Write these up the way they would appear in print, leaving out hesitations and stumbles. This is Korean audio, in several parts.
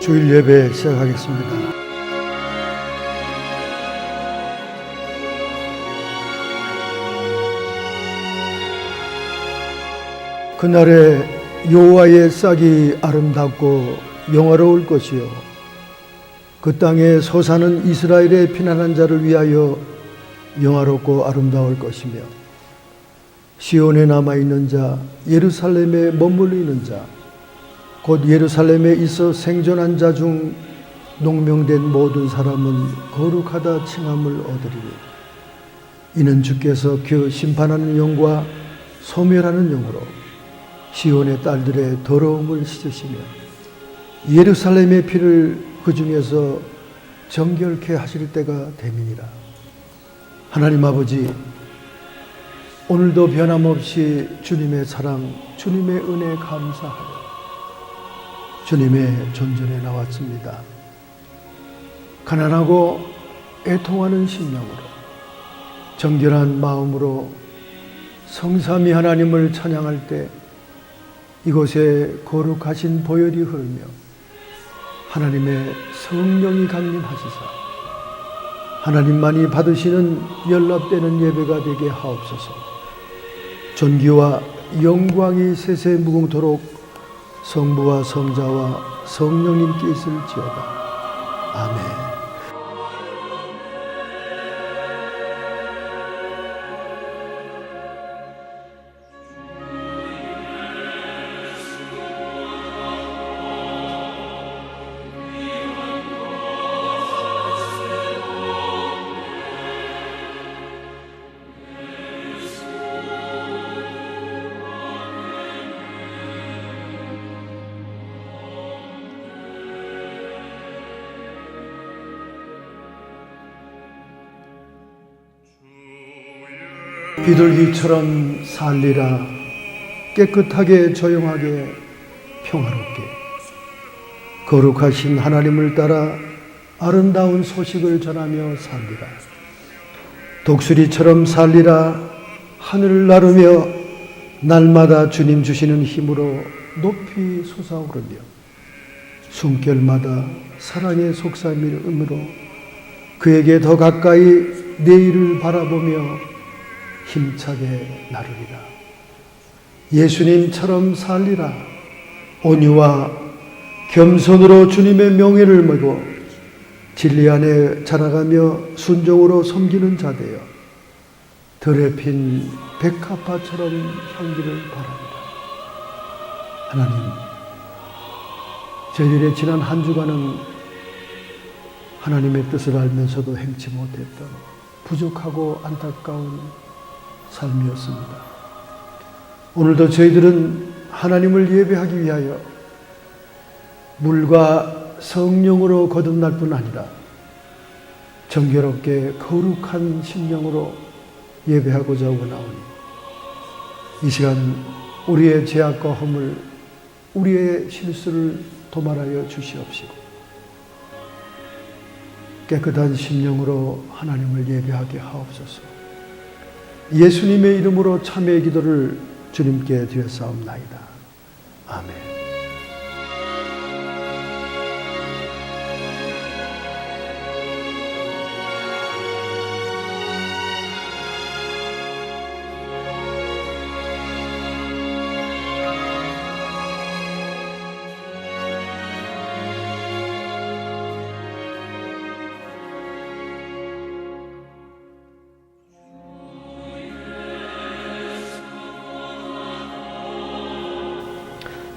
주일 예배 시작하겠습니다. 그날에 여호와의 싹이 아름답고 영화로울 것이요 그 땅에 솟아는 이스라엘의 피난한 자를 위하여 영화롭고 아름다울 것이며 시온에 남아있는 자, 예루살렘에 머물리는 자, 곧 예루살렘에 있어 생존한 자 중 농명된 모든 사람은 거룩하다 칭함을 얻으리니 이는 주께서 그 심판하는 영과 소멸하는 영으로 시온의 딸들의 더러움을 씻으시며 예루살렘의 피를 그 중에서 정결케 하실 때가 됨이니라. 하나님 아버지, 오늘도 변함없이 주님의 사랑, 주님의 은혜 감사하며 주님의 존전에 나왔습니다. 가난하고 애통하는 심령으로 정결한 마음으로 성삼위 하나님을 찬양할 때 이곳에 거룩하신 보혈이 흐르며 하나님의 성령이 강림하시사 하나님만이 받으시는 연락되는 예배가 되게 하옵소서. 존귀와 영광이 세세 무궁토록 성부와 성자와 성령님께 있을지어다. 아멘. 비둘기처럼 살리라. 깨끗하게 조용하게 평화롭게 거룩하신 하나님을 따라 아름다운 소식을 전하며 살리라. 독수리처럼 살리라. 하늘을 나르며 날마다 주님 주시는 힘으로 높이 솟아오르며 숨결마다 사랑의 속삭임으로 그에게 더 가까이 내일을 바라보며 힘차게 나르리라. 예수님처럼 살리라. 온유와 겸손으로 주님의 명예를 메고 진리 안에 자라가며 순종으로 섬기는 자 되어 들에 핀 백합화처럼 향기를 바랍니다. 하나님, 저희들의 지난 한 주간은 하나님의 뜻을 알면서도 행치 못했던 부족하고 안타까운 삶이었습니다. 오늘도 저희들은 하나님을 예배하기 위하여 물과 성령으로 거듭날 뿐 아니라 정결롭게 거룩한 심령으로 예배하고자 원하오니 이 시간 우리의 죄악과 허물, 우리의 실수를 도말하여 주시옵시고 깨끗한 심령으로 하나님을 예배하게 하옵소서. 예수님의 이름으로 참회의 기도를 주님께 드렸사옵나이다. 아멘.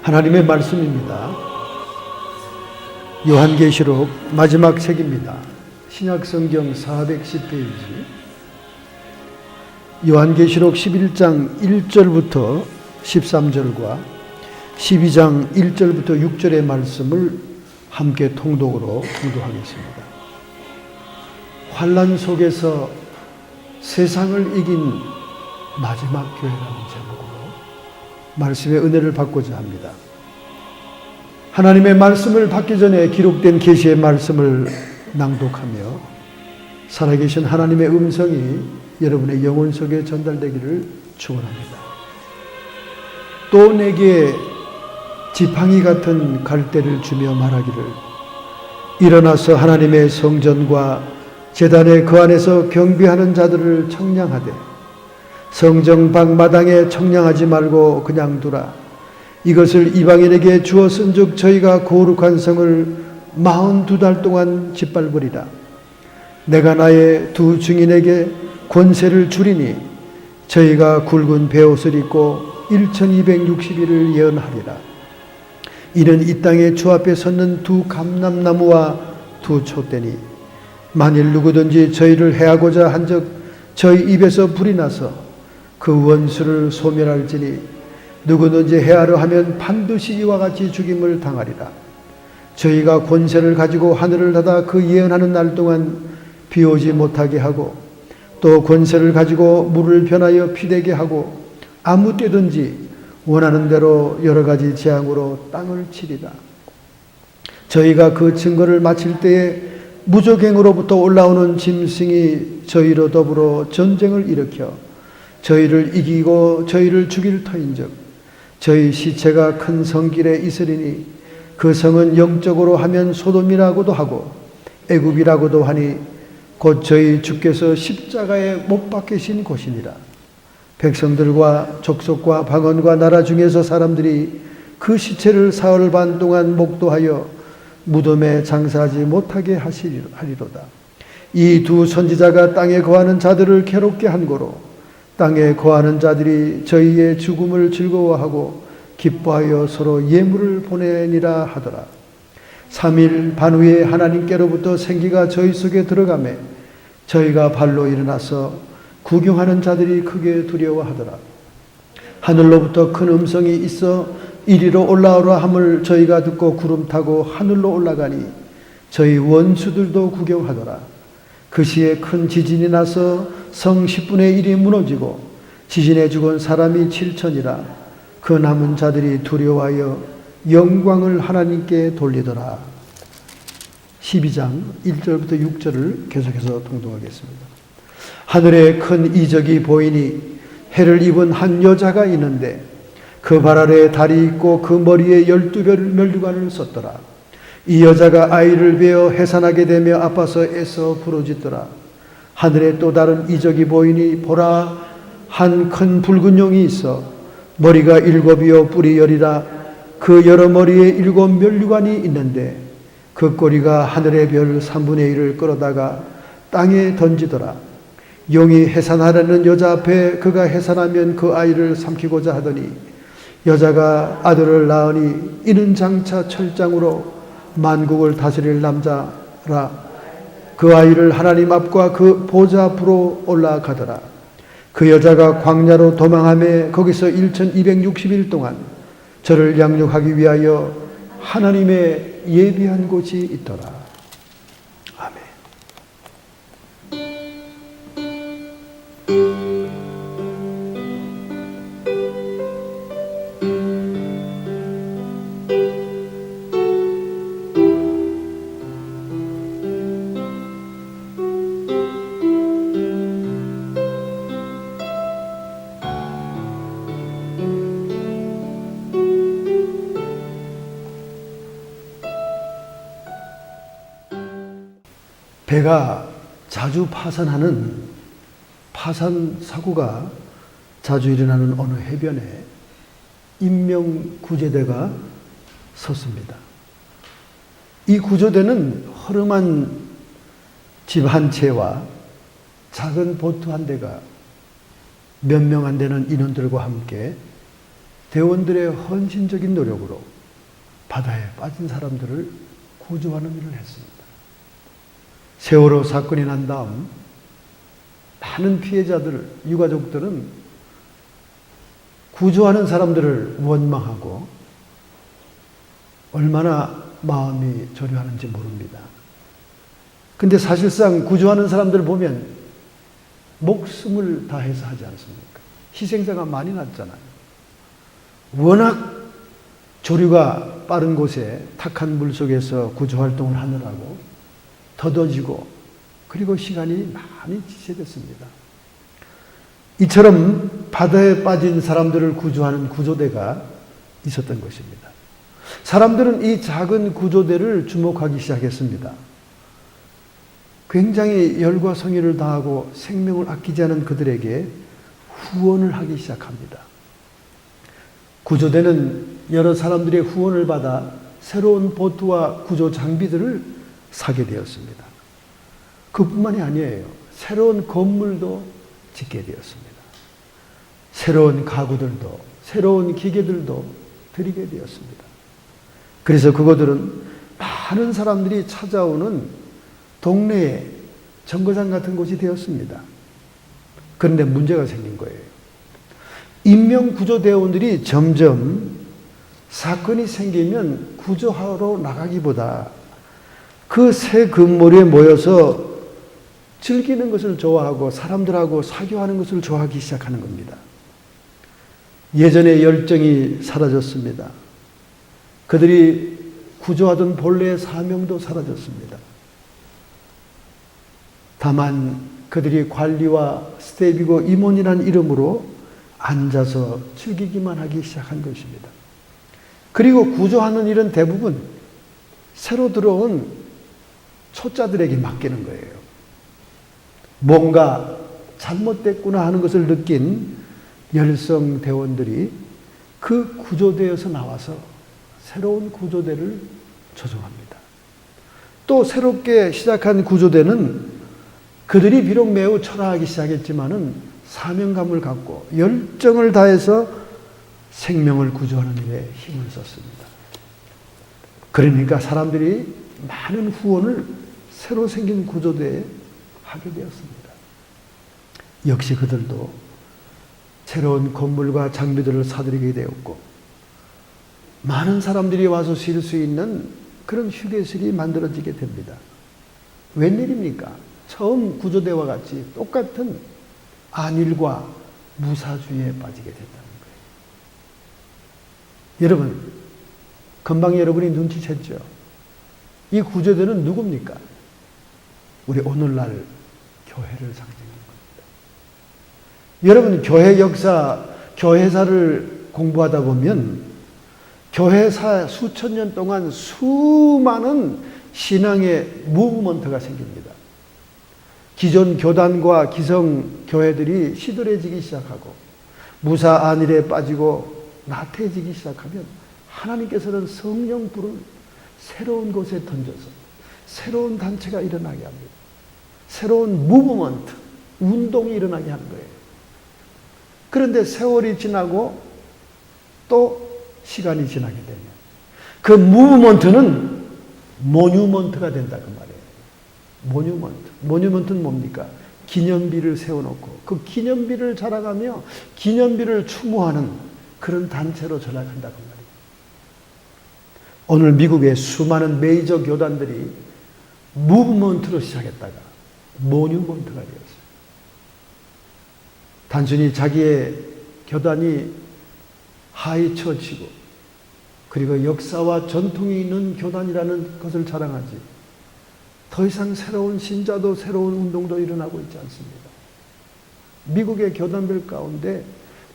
하나님의 말씀입니다. 요한계시록 마지막 책입니다. 신약성경 410페이지. 요한계시록 11장 1절부터 13절과 12장 1절부터 6절의 말씀을 함께 통독으로 공독하겠습니다. 환난 속에서 세상을 이긴 마지막 교회라는 제목으로 말씀의 은혜를 받고자 합니다. 하나님의 말씀을 받기 전에 기록된 계시의 말씀을 낭독하며 살아계신 하나님의 음성이 여러분의 영혼 속에 전달되기를 축원합니다. 또 내게 지팡이 같은 갈대를 주며 말하기를 일어나서 하나님의 성전과 제단의 그 안에서 경배하는 자들을 청량하되 성정 방마당에 청량하지 말고 그냥 두라. 이것을 이방인에게 주었은즉 저희가 거룩한 성을 42달 동안 짓밟으리라. 내가 나의 두 증인에게 권세를 주리니 저희가 굵은 베옷을 입고 1260일을 예언하리라. 이는 이 땅의 주 앞에 섰는 두 감람나무와 두 촛대니 만일 누구든지 저희를 해하고자 한즉 저희 입에서 불이 나서 그 원수를 소멸할지니 누구든지 해하려 하면 반드시 이와 같이 죽임을 당하리라. 저희가 권세를 가지고 하늘을 닫아 그 예언하는 날 동안 비 오지 못하게 하고 또 권세를 가지고 물을 변하여 피되게 하고 아무 때든지 원하는 대로 여러 가지 재앙으로 땅을 치리라. 저희가 그 증거를 마칠 때에 무적행으로부터 올라오는 짐승이 저희로 더불어 전쟁을 일으켜 저희를 이기고 저희를 죽일 터인즉 저희 시체가 큰 성길에 있으리니 그 성은 영적으로 하면 소돔이라고도 하고 애굽이라고도 하니 곧 저희 주께서 십자가에 못 박히신 곳이니라. 백성들과 족속과 방언과 나라 중에서 사람들이 그 시체를 사흘 반 동안 목도하여 무덤에 장사하지 못하게 하리로다. 이 두 선지자가 땅에 거하는 자들을 괴롭게 한 고로 땅에 거하는 자들이 저희의 죽음을 즐거워하고 기뻐하여 서로 예물을 보내니라 하더라. 3일 반 후에 하나님께로부터 생기가 저희 속에 들어가매 저희가 발로 일어나서 구경하는 자들이 크게 두려워하더라. 하늘로부터 큰 음성이 있어 이리로 올라오라 함을 저희가 듣고 구름 타고 하늘로 올라가니 저희 원수들도 구경하더라. 그 시에 큰 지진이 나서 성 10분의 1이 무너지고 지진에 죽은 사람이 7천이라. 그 남은 자들이 두려워하여 영광을 하나님께 돌리더라. 12장 1절부터 6절을 계속해서 통독하겠습니다. 하늘에 큰 이적이 보이니 해를 입은 한 여자가 있는데 그 발 아래에 달이 있고 그 머리에 12멸류관을 썼더라. 이 여자가 아이를 베어 해산하게 되며 아파서 애써 부르짖더라. 하늘에 또 다른 이적이 보이니 보라, 한 큰 붉은 용이 있어 머리가 7이요 뿔이 10이라. 그 여러 머리에 7멸류관이 있는데 그 꼬리가 하늘의 별 3분의 1을 끌어다가 땅에 던지더라. 용이 해산하려는 여자 앞에 그가 해산하면 그 아이를 삼키고자 하더니 여자가 아들을 낳으니 이는 장차 철장으로 만국을 다스릴 남자라. 그 아이를 하나님 앞과 그 보좌 앞으로 올라가더라. 그 여자가 광야로 도망하며 거기서 1260일 동안 저를 양육하기 위하여 하나님의 예비한 곳이 있더라. 아멘. 배가 자주 파산하는 파산 사고가 자주 일어나는 어느 해변에 인명구조대가 섰습니다. 이 구조대는 허름한 집 한 채와 작은 보트 한 대가 몇 명 안 되는 인원들과 함께 대원들의 헌신적인 노력으로 바다에 빠진 사람들을 구조하는 일을 했습니다. 세월호 사건이 난 다음 많은 피해자들, 유가족들은 구조하는 사람들을 원망하고 얼마나 마음이 저려하는지 모릅니다. 근데 사실상 구조하는 사람들을 보면 목숨을 다해서 하지 않습니까? 희생자가 많이 났잖아요. 워낙 조류가 빠른 곳에 탁한 물 속에서 구조활동을 하느라고 더뎌지고 그리고 시간이 많이 지체됐습니다. 이처럼 바다에 빠진 사람들을 구조하는 구조대가 있었던 것입니다. 사람들은 이 작은 구조대를 주목하기 시작했습니다. 굉장히 열과 성의를 다하고 생명을 아끼지 않은 그들에게 후원을 하기 시작합니다. 구조대는 여러 사람들의 후원을 받아 새로운 보트와 구조 장비들을 사게 되었습니다. 그뿐만이 아니에요. 새로운 건물도 짓게 되었습니다. 새로운 가구들도, 새로운 기계들도 들이게 되었습니다. 그래서 그것들은 많은 사람들이 찾아오는 동네의 정거장 같은 곳이 되었습니다. 그런데 문제가 생긴 거예요. 인명구조대원들이 점점 사건이 생기면 구조하러 나가기보다 그 새 건물에 모여서 즐기는 것을 좋아하고 사람들하고 사교하는 것을 좋아하기 시작하는 겁니다. 예전의 열정이 사라졌습니다. 그들이 구조하던 본래의 사명도 사라졌습니다. 다만 그들이 관리와 스텝이고 임원이라는 이름으로 앉아서 즐기기만 하기 시작한 것입니다. 그리고 구조하는 일은 대부분 새로 들어온 초짜들에게 맡기는 거예요. 뭔가 잘못됐구나 하는 것을 느낀 열성 대원들이 그 구조대에서 나와서 새로운 구조대를 조종합니다. 또 새롭게 시작한 구조대는 그들이 비록 매우 초라하기 시작했지만은 사명감을 갖고 열정을 다해서 생명을 구조하는 일에 힘을 썼습니다. 그러니까 사람들이 많은 후원을 새로 생긴 구조대에 하게 되었습니다. 역시 그들도 새로운 건물과 장비들을 사들이게 되었고 많은 사람들이 와서 쉴 수 있는 그런 휴게실이 만들어지게 됩니다. 웬일입니까? 처음 구조대와 같이 똑같은 안일과 무사주의에 빠지게 됐다는 거예요. 여러분, 금방 여러분이 눈치챘죠? 이 구조대는 누굽니까? 우리 오늘날 교회를 상징하는 겁니다. 여러분, 교회 역사, 교회사를 공부하다 보면 교회사 수천 년 동안 수많은 신앙의 무브먼트가 생깁니다. 기존 교단과 기성 교회들이 시들해지기 시작하고 무사 안일에 빠지고 나태해지기 시작하면 하나님께서는 성령 불을 새로운 곳에 던져서 새로운 단체가 일어나게 합니다. 새로운 무브먼트, 운동이 일어나게 하는 거예요. 그런데 세월이 지나고 또 시간이 지나게 되면 그 무브먼트는 모뉴먼트가 된다 그 말이에요. 모뉴먼트. 모뉴먼트는 뭡니까? 기념비를 세워놓고 그 기념비를 자랑하며 기념비를 추모하는 그런 단체로 전락한다 그 말이에요. 오늘 미국의 수많은 메이저 교단들이 무브먼트로 시작했다가 모뉴먼트가 되었어요. 단순히 자기의 교단이 하이처치고 그리고 역사와 전통이 있는 교단이라는 것을 자랑하지 더 이상 새로운 신자도 새로운 운동도 일어나고 있지 않습니다. 미국의 교단들 가운데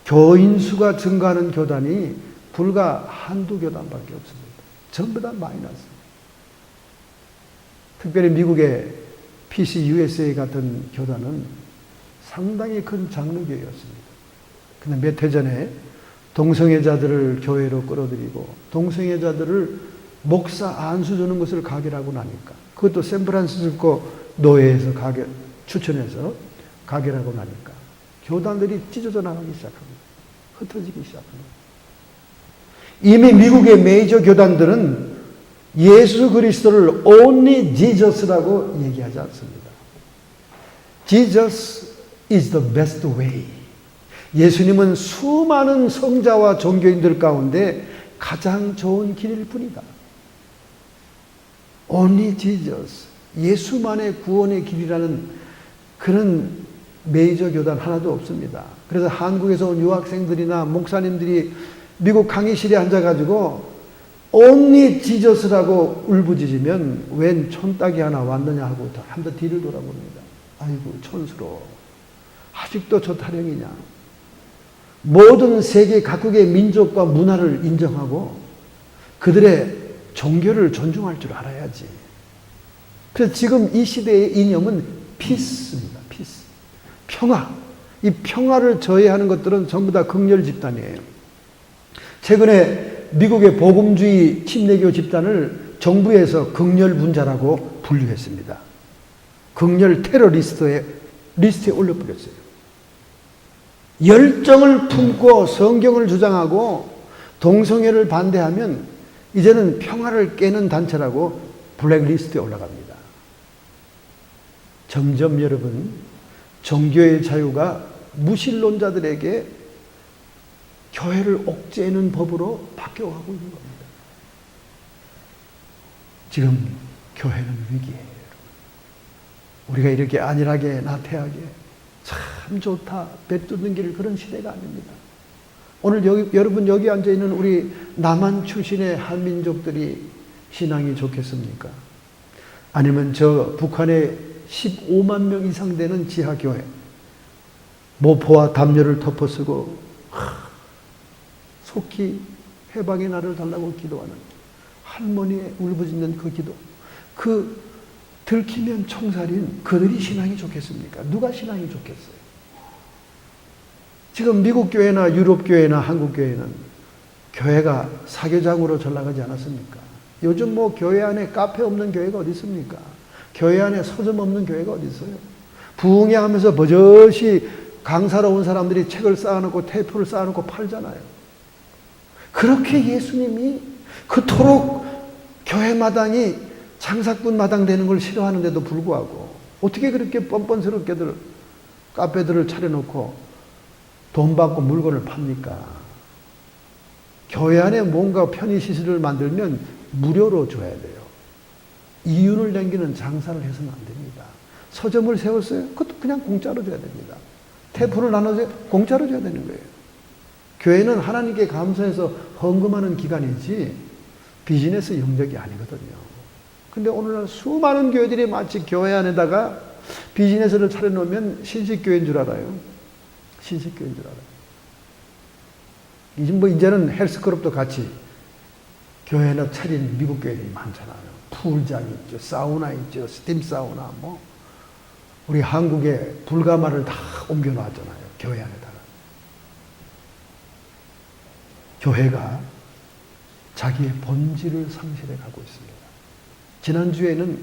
교인 수가 증가하는 교단이 불과 한두 교단밖에 없습니다. 전부 다 마이너스. 특별히 미국의 PCUSA 같은 교단은 상당히 큰 장로교회였습니다. 근데 몇 해 전에 동성애자들을 교회로 끌어들이고 동성애자들을 목사 안수 주는 것을 가결하고 나니까 그것도 샌프란시스코 노예에서 추천해서 가결하고 나니까 교단들이 찢어져 나가기 시작합니다. 흩어지기 시작합니다. 이미 미국의 메이저 교단들은 예수 그리스도를 only Jesus라고 얘기하지 않습니다. Jesus is the best way. 예수님은 수많은 성자와 종교인들 가운데 가장 좋은 길일 뿐이다. Only Jesus. 예수만의 구원의 길이라는 그런 메이저 교단 하나도 없습니다. 그래서 한국에서 온 유학생들이나 목사님들이 미국 강의실에 앉아가지고 Only Jesus라고 울부짖으면 웬 촌딱이 하나 왔느냐 하고 한 번 뒤를 돌아봅니다. 아이고 촌스러워. 아직도 저 타령이냐. 모든 세계 각국의 민족과 문화를 인정하고 그들의 종교를 존중할 줄 알아야지. 그래서 지금 이 시대의 이념은 피스입니다. 피스. 평화. 이 평화를 저해하는 것들은 전부 다 극렬 집단이에요. 최근에 미국의 복음주의 침례교 집단을 정부에서 극렬 분자라고 분류했습니다. 극렬 테러리스트의 리스트에 올려버렸어요. 열정을 품고 성경을 주장하고 동성애를 반대하면 이제는 평화를 깨는 단체라고 블랙리스트에 올라갑니다. 점점 여러분, 종교의 자유가 무신론자들에게 교회를 옥죄는 법으로 바뀌어가고 있는 겁니다. 지금 교회는 위기예요. 우리가 이렇게 안일하게 나태하게 참 좋다 뱉뚫는 길 그런 시대가 아닙니다. 오늘 여러분 여기 앉아있는 우리 남한 출신의 한민족들이 신앙이 좋겠습니까? 아니면 저 북한의 15만 명 이상 되는 지하교회 모포와 담요를 덮어쓰고 속히 해방의 날을 달라고 기도하는 할머니의 울부짖는 그 기도, 그 들키면 총살인 그들이 신앙이 좋겠습니까? 누가 신앙이 좋겠어요? 지금 미국 교회나 유럽 교회나 한국 교회는 교회가 사교장으로 전락하지 않았습니까? 요즘 뭐 교회 안에 카페 없는 교회가 어디 있습니까? 교회 안에 서점 없는 교회가 어디 있어요? 부흥회하면서 버젓이 강사로 온 사람들이 책을 쌓아놓고 테이프를 쌓아놓고 팔잖아요. 그렇게 예수님이 그토록 교회 마당이 장사꾼 마당 되는 걸 싫어하는데도 불구하고 어떻게 그렇게 뻔뻔스럽게들 카페들을 차려놓고 돈 받고 물건을 팝니까? 교회 안에 뭔가 편의시설을 만들면 무료로 줘야 돼요. 이윤을 남기는 장사를 해서는 안 됩니다. 서점을 세웠어요? 그것도 그냥 공짜로 줘야 됩니다. 테이프를 나눠줘요? 공짜로 줘야 되는 거예요. 교회는 하나님께 감사해서 헌금하는 기관이지 비즈니스 영역이 아니거든요. 근데 오늘날 수많은 교회들이 마치 교회 안에다가 비즈니스를 차려놓으면 신식교회인 줄 알아요. 신식교회인 줄 알아요. 이제는 헬스클럽도 같이 교회나 차린 미국 교회들이 많잖아요. 풀장 있죠, 사우나 있죠, 스팀 사우나, 뭐. 우리 한국에 불가마를 다 옮겨놨잖아요. 교회 안에다가. 교회가 자기의 본질을 상실해 가고 있습니다. 지난주에는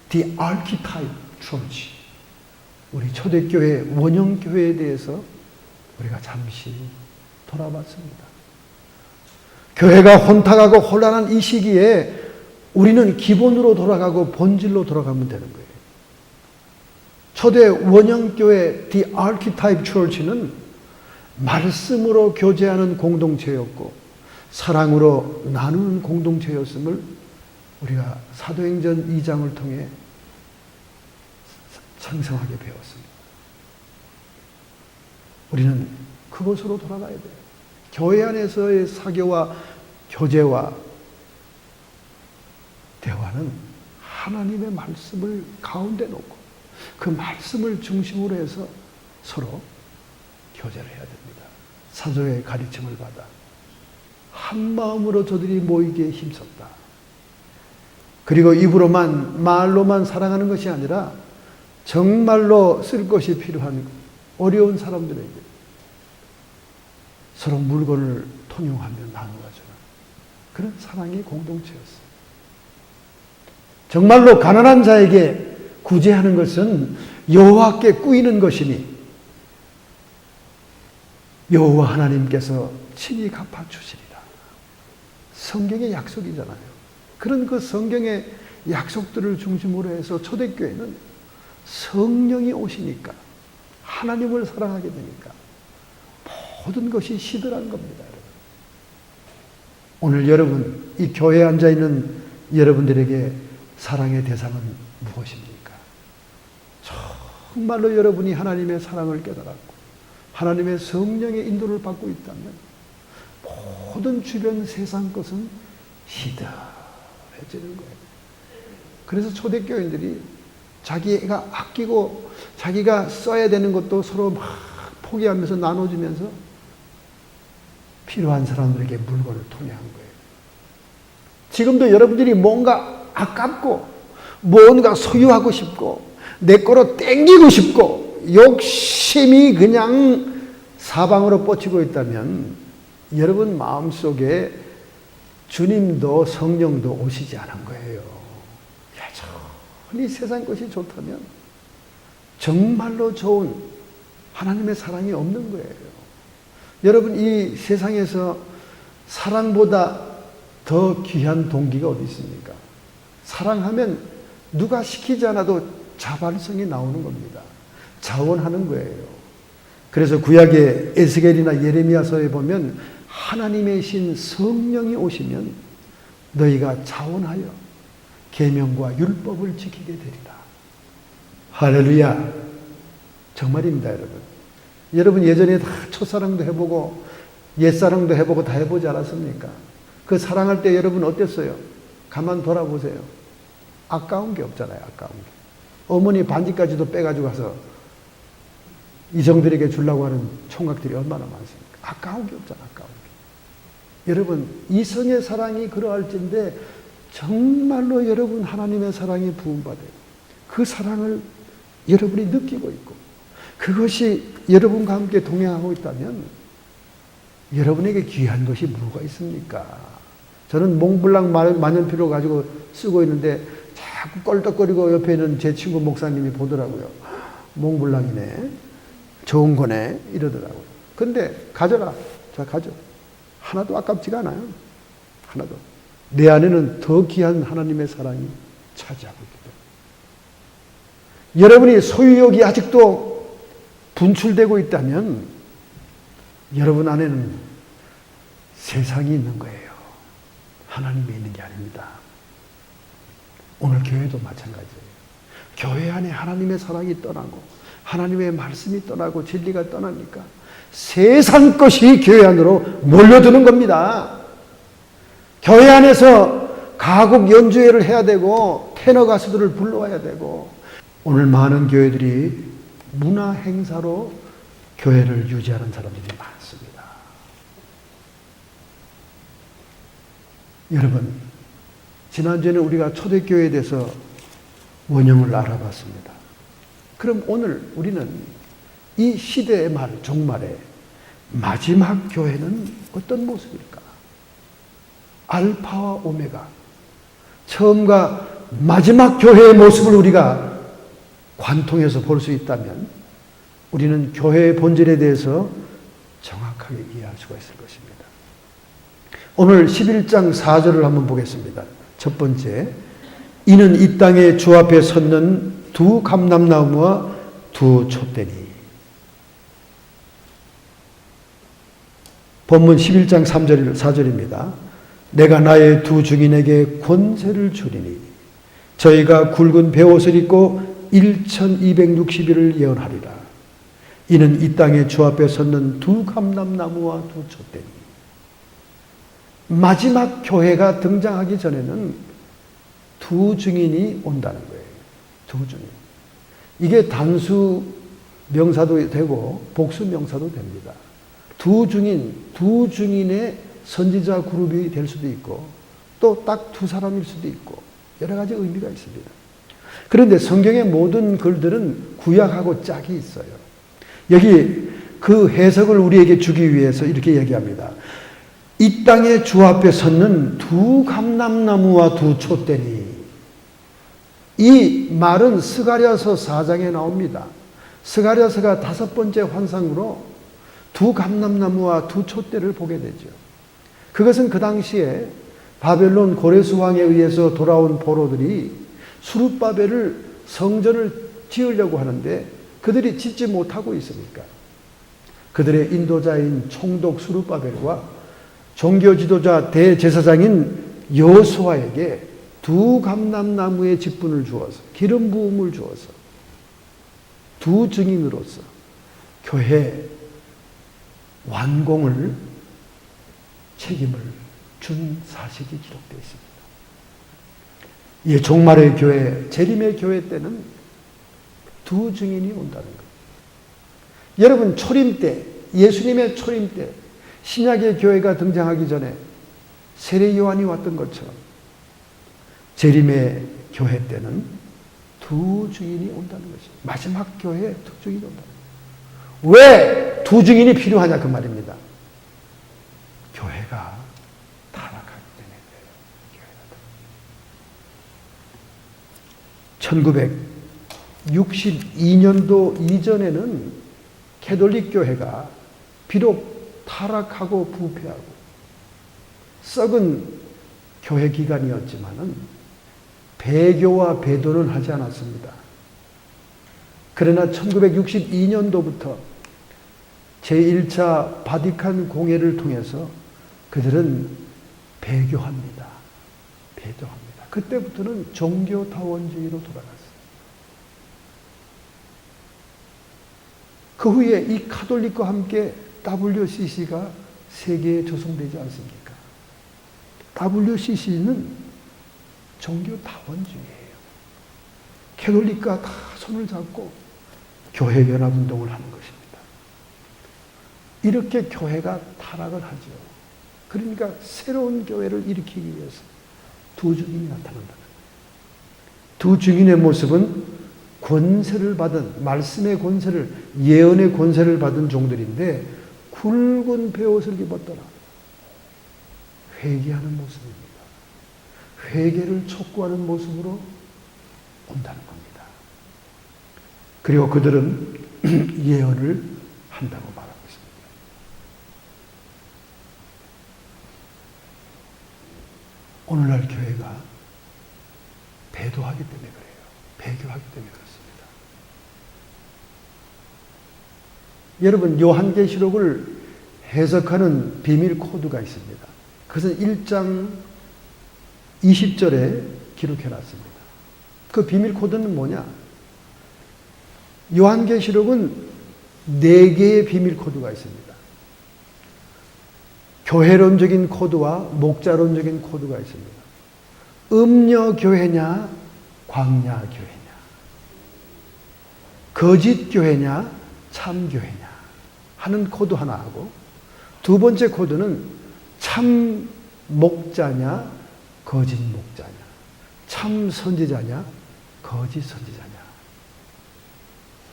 The Archetype Church, 우리 초대교회, 원형교회에 대해서 우리가 잠시 돌아봤습니다. 교회가 혼탁하고 혼란한 이 시기에 우리는 기본으로 돌아가고 본질로 돌아가면 되는 거예요. 초대 원형교회 The Archetype Church는 말씀으로 교제하는 공동체였고 사랑으로 나누는 공동체였음을 우리가 사도행전 2장을 통해 상상하게 배웠습니다. 우리는 그곳으로 돌아가야 돼요. 교회 안에서의 사교와 교제와 대화는 하나님의 말씀을 가운데 놓고 그 말씀을 중심으로 해서 서로 교제를 해야 됩니다. 사도의 가르침을 받아 한 마음으로 저들이 모이기에 힘썼다. 그리고 입으로만 말로만 사랑하는 것이 아니라 정말로 쓸 것이 필요한 어려운 사람들에게 서로 물건을 통용하며 나누어주는 그런 사랑의 공동체였어요. 정말로 가난한 자에게 구제하는 것은 여호와께 꾸이는 것이니 여호와 하나님께서 친히 갚아주시리라. 성경의 약속이잖아요. 그런 그 성경의 약속들을 중심으로 해서 초대교회는 성령이 오시니까 하나님을 사랑하게 되니까 모든 것이 시들한 겁니다. 오늘 여러분, 이 교회에 앉아있는 여러분들에게 사랑의 대상은 무엇입니까? 정말로 여러분이 하나님의 사랑을 깨달았고 하나님의 성령의 인도를 받고 있다면 모든 주변 세상 것은 시들해지는 거예요. 그래서 초대교인들이 자기가 아끼고 자기가 써야 되는 것도 서로 막 포기하면서 나눠주면서 필요한 사람들에게 물건을 통해한 거예요. 지금도 여러분들이 뭔가 아깝고 뭔가 소유하고 싶고 내 거로 땡기고 싶고 욕심이 그냥 사방으로 뻗치고 있다면 여러분 마음속에 주님도 성령도 오시지 않은 거예요. 여전히 세상 것이 좋다면 정말로 좋은 하나님의 사랑이 없는 거예요. 여러분 이 세상에서 사랑보다 더 귀한 동기가 어디 있습니까? 사랑하면 누가 시키지 않아도 자발성이 나오는 겁니다. 자원하는 거예요. 그래서 구약의 에스겔이나 예레미야서에 보면 하나님의 신 성령이 오시면 너희가 자원하여 계명과 율법을 지키게 되리라. 할렐루야. 정말입니다, 여러분. 여러분 예전에 다 첫사랑도 해보고 옛사랑도 해보고 다 해보지 않았습니까? 그 사랑할 때 여러분 어땠어요? 가만 돌아보세요. 아까운 게 없잖아요. 아까운 게. 어머니 반지까지도 빼가지고 가서 이성들에게 주려고 하는 총각들이 얼마나 많습니까? 아까운 게 없잖아. 아까운 게. 여러분 이성의 사랑이 그러할진데 정말로 여러분 하나님의 사랑이 부음받아요. 그 사랑을 여러분이 느끼고 있고 그것이 여러분과 함께 동행하고 있다면 여러분에게 귀한 것이 뭐가 있습니까? 저는 몽블랑 만년필을 가지고 쓰고 있는데 자꾸 껄떡거리고 옆에 있는 제 친구 목사님이 보더라고요. 몽블랑이네. 좋은 거네. 이러더라고요. 근데 가져라. 자, 가져. 하나도 아깝지가 않아요. 하나도. 내 안에는 더 귀한 하나님의 사랑이 차지하고 있기 때문에. 여러분이 소유욕이 아직도 분출되고 있다면 여러분 안에는 세상이 있는 거예요. 하나님이 있는 게 아닙니다. 오늘 교회도 마찬가지예요. 교회 안에 하나님의 사랑이 떠나고 하나님의 말씀이 떠나고 진리가 떠나니까 세상 것이 교회 안으로 몰려드는 겁니다. 교회 안에서 가곡 연주회를 해야 되고 테너 가수들을 불러와야 되고 오늘 많은 교회들이 문화 행사로 교회를 유지하는 사람들이 많습니다. 여러분, 지난주에는 우리가 초대교회에 대해서 원형을 알아봤습니다. 그럼 오늘 우리는 이 시대의 말, 종말의 마지막 교회는 어떤 모습일까? 알파와 오메가, 처음과 마지막 교회의 모습을 우리가 관통해서 볼 수 있다면 우리는 교회의 본질에 대해서 정확하게 이해할 수가 있을 것입니다. 오늘 11장 4절을 한번 보겠습니다. 첫 번째, 이는 이 땅에 주 앞에 섰는 두 감람나무와 두 촛대니. 본문 11장 4절입니다. 내가 나의 두 증인에게 권세를 주리니 저희가 굵은 베옷을 입고 1260일을 예언하리라. 이는 이 땅에 주 앞에 섰는 두 감람나무와 두 촛대니. 마지막 교회가 등장하기 전에는 두 증인이 온다는 거예요. 두 증인. 이게 단수 명사도 되고 복수 명사도 됩니다. 두 증인의 선지자 그룹이 될 수도 있고 또 딱 두 사람일 수도 있고 여러 가지 의미가 있습니다. 그런데 성경의 모든 글들은 구약하고 짝이 있어요. 여기 그 해석을 우리에게 주기 위해서 이렇게 얘기합니다. 이 땅에 주 앞에 섰는 두 감람나무와 두 촛대니. 이 말은 스가랴서 4장에 나옵니다. 스가랴서가 5번째 환상으로 두 감람나무와 두 촛대를 보게 되죠. 그것은 그 당시에 바벨론 고레스 왕에 의해서 돌아온 포로들이 수룹바벨을 성전을 지으려고 하는데 그들이 짓지 못하고 있으니까 그들의 인도자인 총독 수룹바벨과 종교 지도자 대제사장인 여호수아에게 두 감람나무의 직분을 주어서 기름 부음을 주어서 두 증인으로서 교회 완공을 책임을 준 사실이 기록되어 있습니다. 이 종말의 교회, 재림의 교회 때는 두 증인이 온다는 것. 여러분 초림 때, 예수님의 초림 때 신약의 교회가 등장하기 전에 세례 요한이 왔던 것처럼 재림의 교회 때는 두 증인이 온다는 것입니다. 마지막 교회에 두 증인이 온다는 거예요. 왜 두 증인이 필요하냐 그 말입니다. 교회가 타락하기 때문에 교회가 1962년도 이전에는 캐톨릭 교회가 비록 타락하고 부패하고 썩은 교회 기관이었지만은 배교와 배도는 하지 않았습니다. 그러나 1962년도부터 제1차 바티칸 공회를 통해서 그들은 배교합니다. 배교합니다. 그때부터는 종교다원주의로 돌아갔어요. 그 후에 이 카톨릭과 함께 WCC가 세계에 조성되지 않습니까? WCC는 종교다원주의예요. 캐톨릭과 다 손을 잡고 교회연합운동을 하는 것입니다. 이렇게 교회가 타락을 하죠. 그러니까 새로운 교회를 일으키기 위해서 두 증인이 나타난다는 거예요. 두 증인의 모습은 권세를 받은, 말씀의 권세를, 예언의 권세를 받은 종들인데 굵은 베옷을 입었더라. 회개하는 모습입니다. 회개를 촉구하는 모습으로 온다는 겁니다. 그리고 그들은 예언을 한다고 말합니다. 오늘날 교회가 배도하기 때문에 그래요. 배교하기 때문에 그렇습니다. 여러분, 요한계시록을 해석하는 비밀 코드가 있습니다. 그것은 1장 20절에 기록해놨습니다. 그 비밀 코드는 뭐냐? 요한계시록은 4개의 비밀 코드가 있습니다. 교회론적인 코드와 목자론적인 코드가 있습니다. 음녀교회냐, 광야교회냐, 거짓교회냐, 참교회냐 하는 코드 하나 하고, 두 번째 코드는 참 목자냐, 거짓 목자냐, 참 선지자냐, 거짓 선지자냐.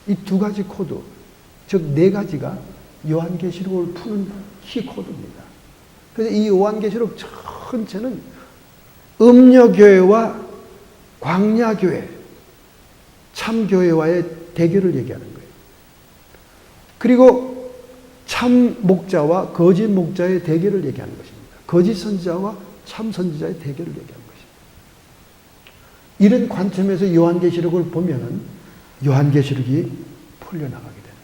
이 두 가지 코드, 즉 4가지가 요한계시록을 푸는 키 코드입니다. 그래서 이 요한계시록 전체는 음녀교회와 광야교회, 참교회와의 대결을 얘기하는 거예요. 그리고 참 목자와 거짓 목자의 대결을 얘기하는 것입니다. 거짓 선지자와 참 선지자의 대결을 얘기하는 것입니다. 이런 관점에서 요한계시록을 보면은 요한계시록이 풀려나가게 되는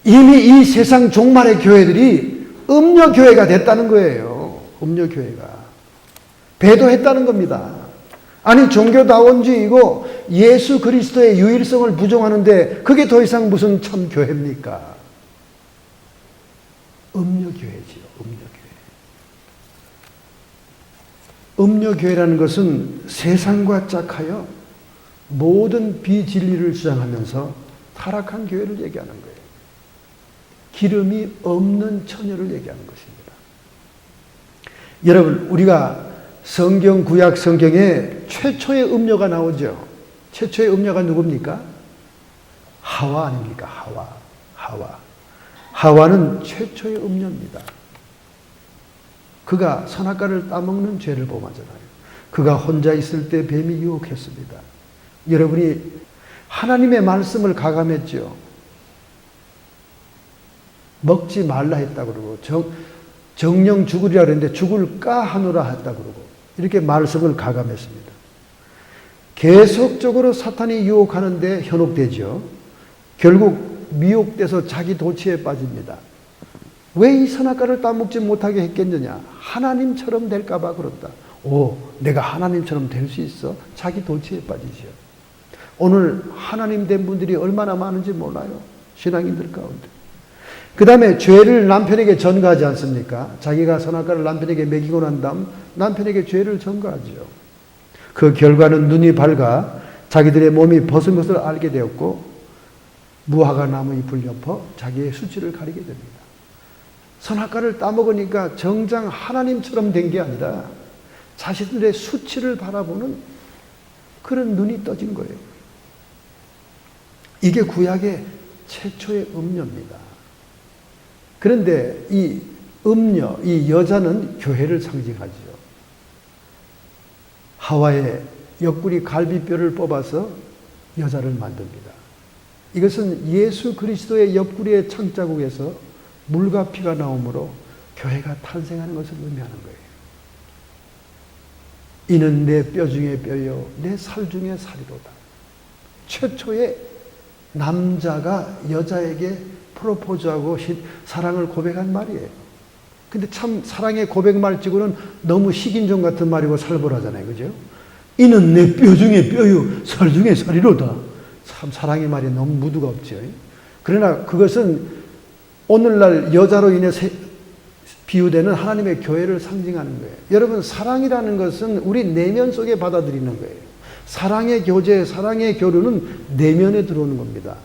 것입니다. 이미 이 세상 종말의 교회들이 음녀교회가 됐다는 거예요. 음녀교회가. 배도했다는 겁니다. 아니, 종교다원주의이고 예수 그리스도의 유일성을 부정하는데 그게 더 이상 무슨 참 교회입니까? 음녀교회지요. 음녀교회라는 것은 세상과 짝하여 모든 비진리를 주장하면서 타락한 교회를 얘기하는 거예요. 기름이 없는 처녀를 얘기하는 것입니다. 여러분, 우리가 성경, 구약 성경에 최초의 음녀가 나오죠. 최초의 음녀가 누굽니까? 하와 아닙니까? 하와는 최초의 음녀입니다. 그가 선악과를 따먹는 죄를 범하잖아요. 그가 혼자 있을 때 뱀이 유혹했습니다. 여러분이 하나님의 말씀을 가감했죠. 먹지 말라 했다고 그러고 정령 죽으리라 그랬는데 죽을까 하노라 했다고 그러고 이렇게 말씀을 가감했습니다. 계속적으로 사탄이 유혹하는데 현혹되죠. 결국 미혹돼서 자기 도취에 빠집니다. 왜 이 선악과를 따먹지 못하게 했겠느냐? 하나님처럼 될까 봐 그렇다. 내가 하나님처럼 될 수 있어? 자기 도취에 빠지죠. 오늘 하나님 된 분들이 얼마나 많은지 몰라요. 신앙인들 가운데. 그 다음에 죄를 남편에게 전가하지 않습니까? 자기가 선악과를 남편에게 먹이고 난 다음 남편에게 죄를 전가하죠. 그 결과는 눈이 밝아 자기들의 몸이 벗은 것을 알게 되었고 무화과 나무 잎을 엿어 자기의 수치를 가리게 됩니다. 선악과를 따먹으니까 정작 하나님처럼 된 게 아니라 자신들의 수치를 바라보는 그런 눈이 떠진 거예요. 이게 구약의 최초의 음녀입니다. 그런데 이 음녀, 이 여자는 교회를 상징하죠. 하와의 옆구리 갈비뼈를 뽑아서 여자를 만듭니다. 이것은 예수 그리스도의 옆구리의 창자국에서 물과 피가 나오므로 교회가 탄생하는 것을 의미하는 거예요. 이는 내 뼈 중에 뼈요 내 살 중에 살이로다. 최초의 남자가 여자에게 프로포즈하고 사랑을 고백한 말이에요. 근데 참 사랑의 고백 말치고는 너무 식인종 같은 말이고 살벌하잖아요. 그죠? 이는 내 뼈 중에 뼈요 살 중에 살이로다. 참 사랑의 말이 너무 무드가 없죠. 그러나 그것은 오늘날 여자로 인해 비유되는 하나님의 교회를 상징하는 거예요. 여러분, 사랑이라는 것은 우리 내면 속에 받아들이는 거예요. 사랑의 교제, 사랑의 교류는 내면에 들어오는 겁니다.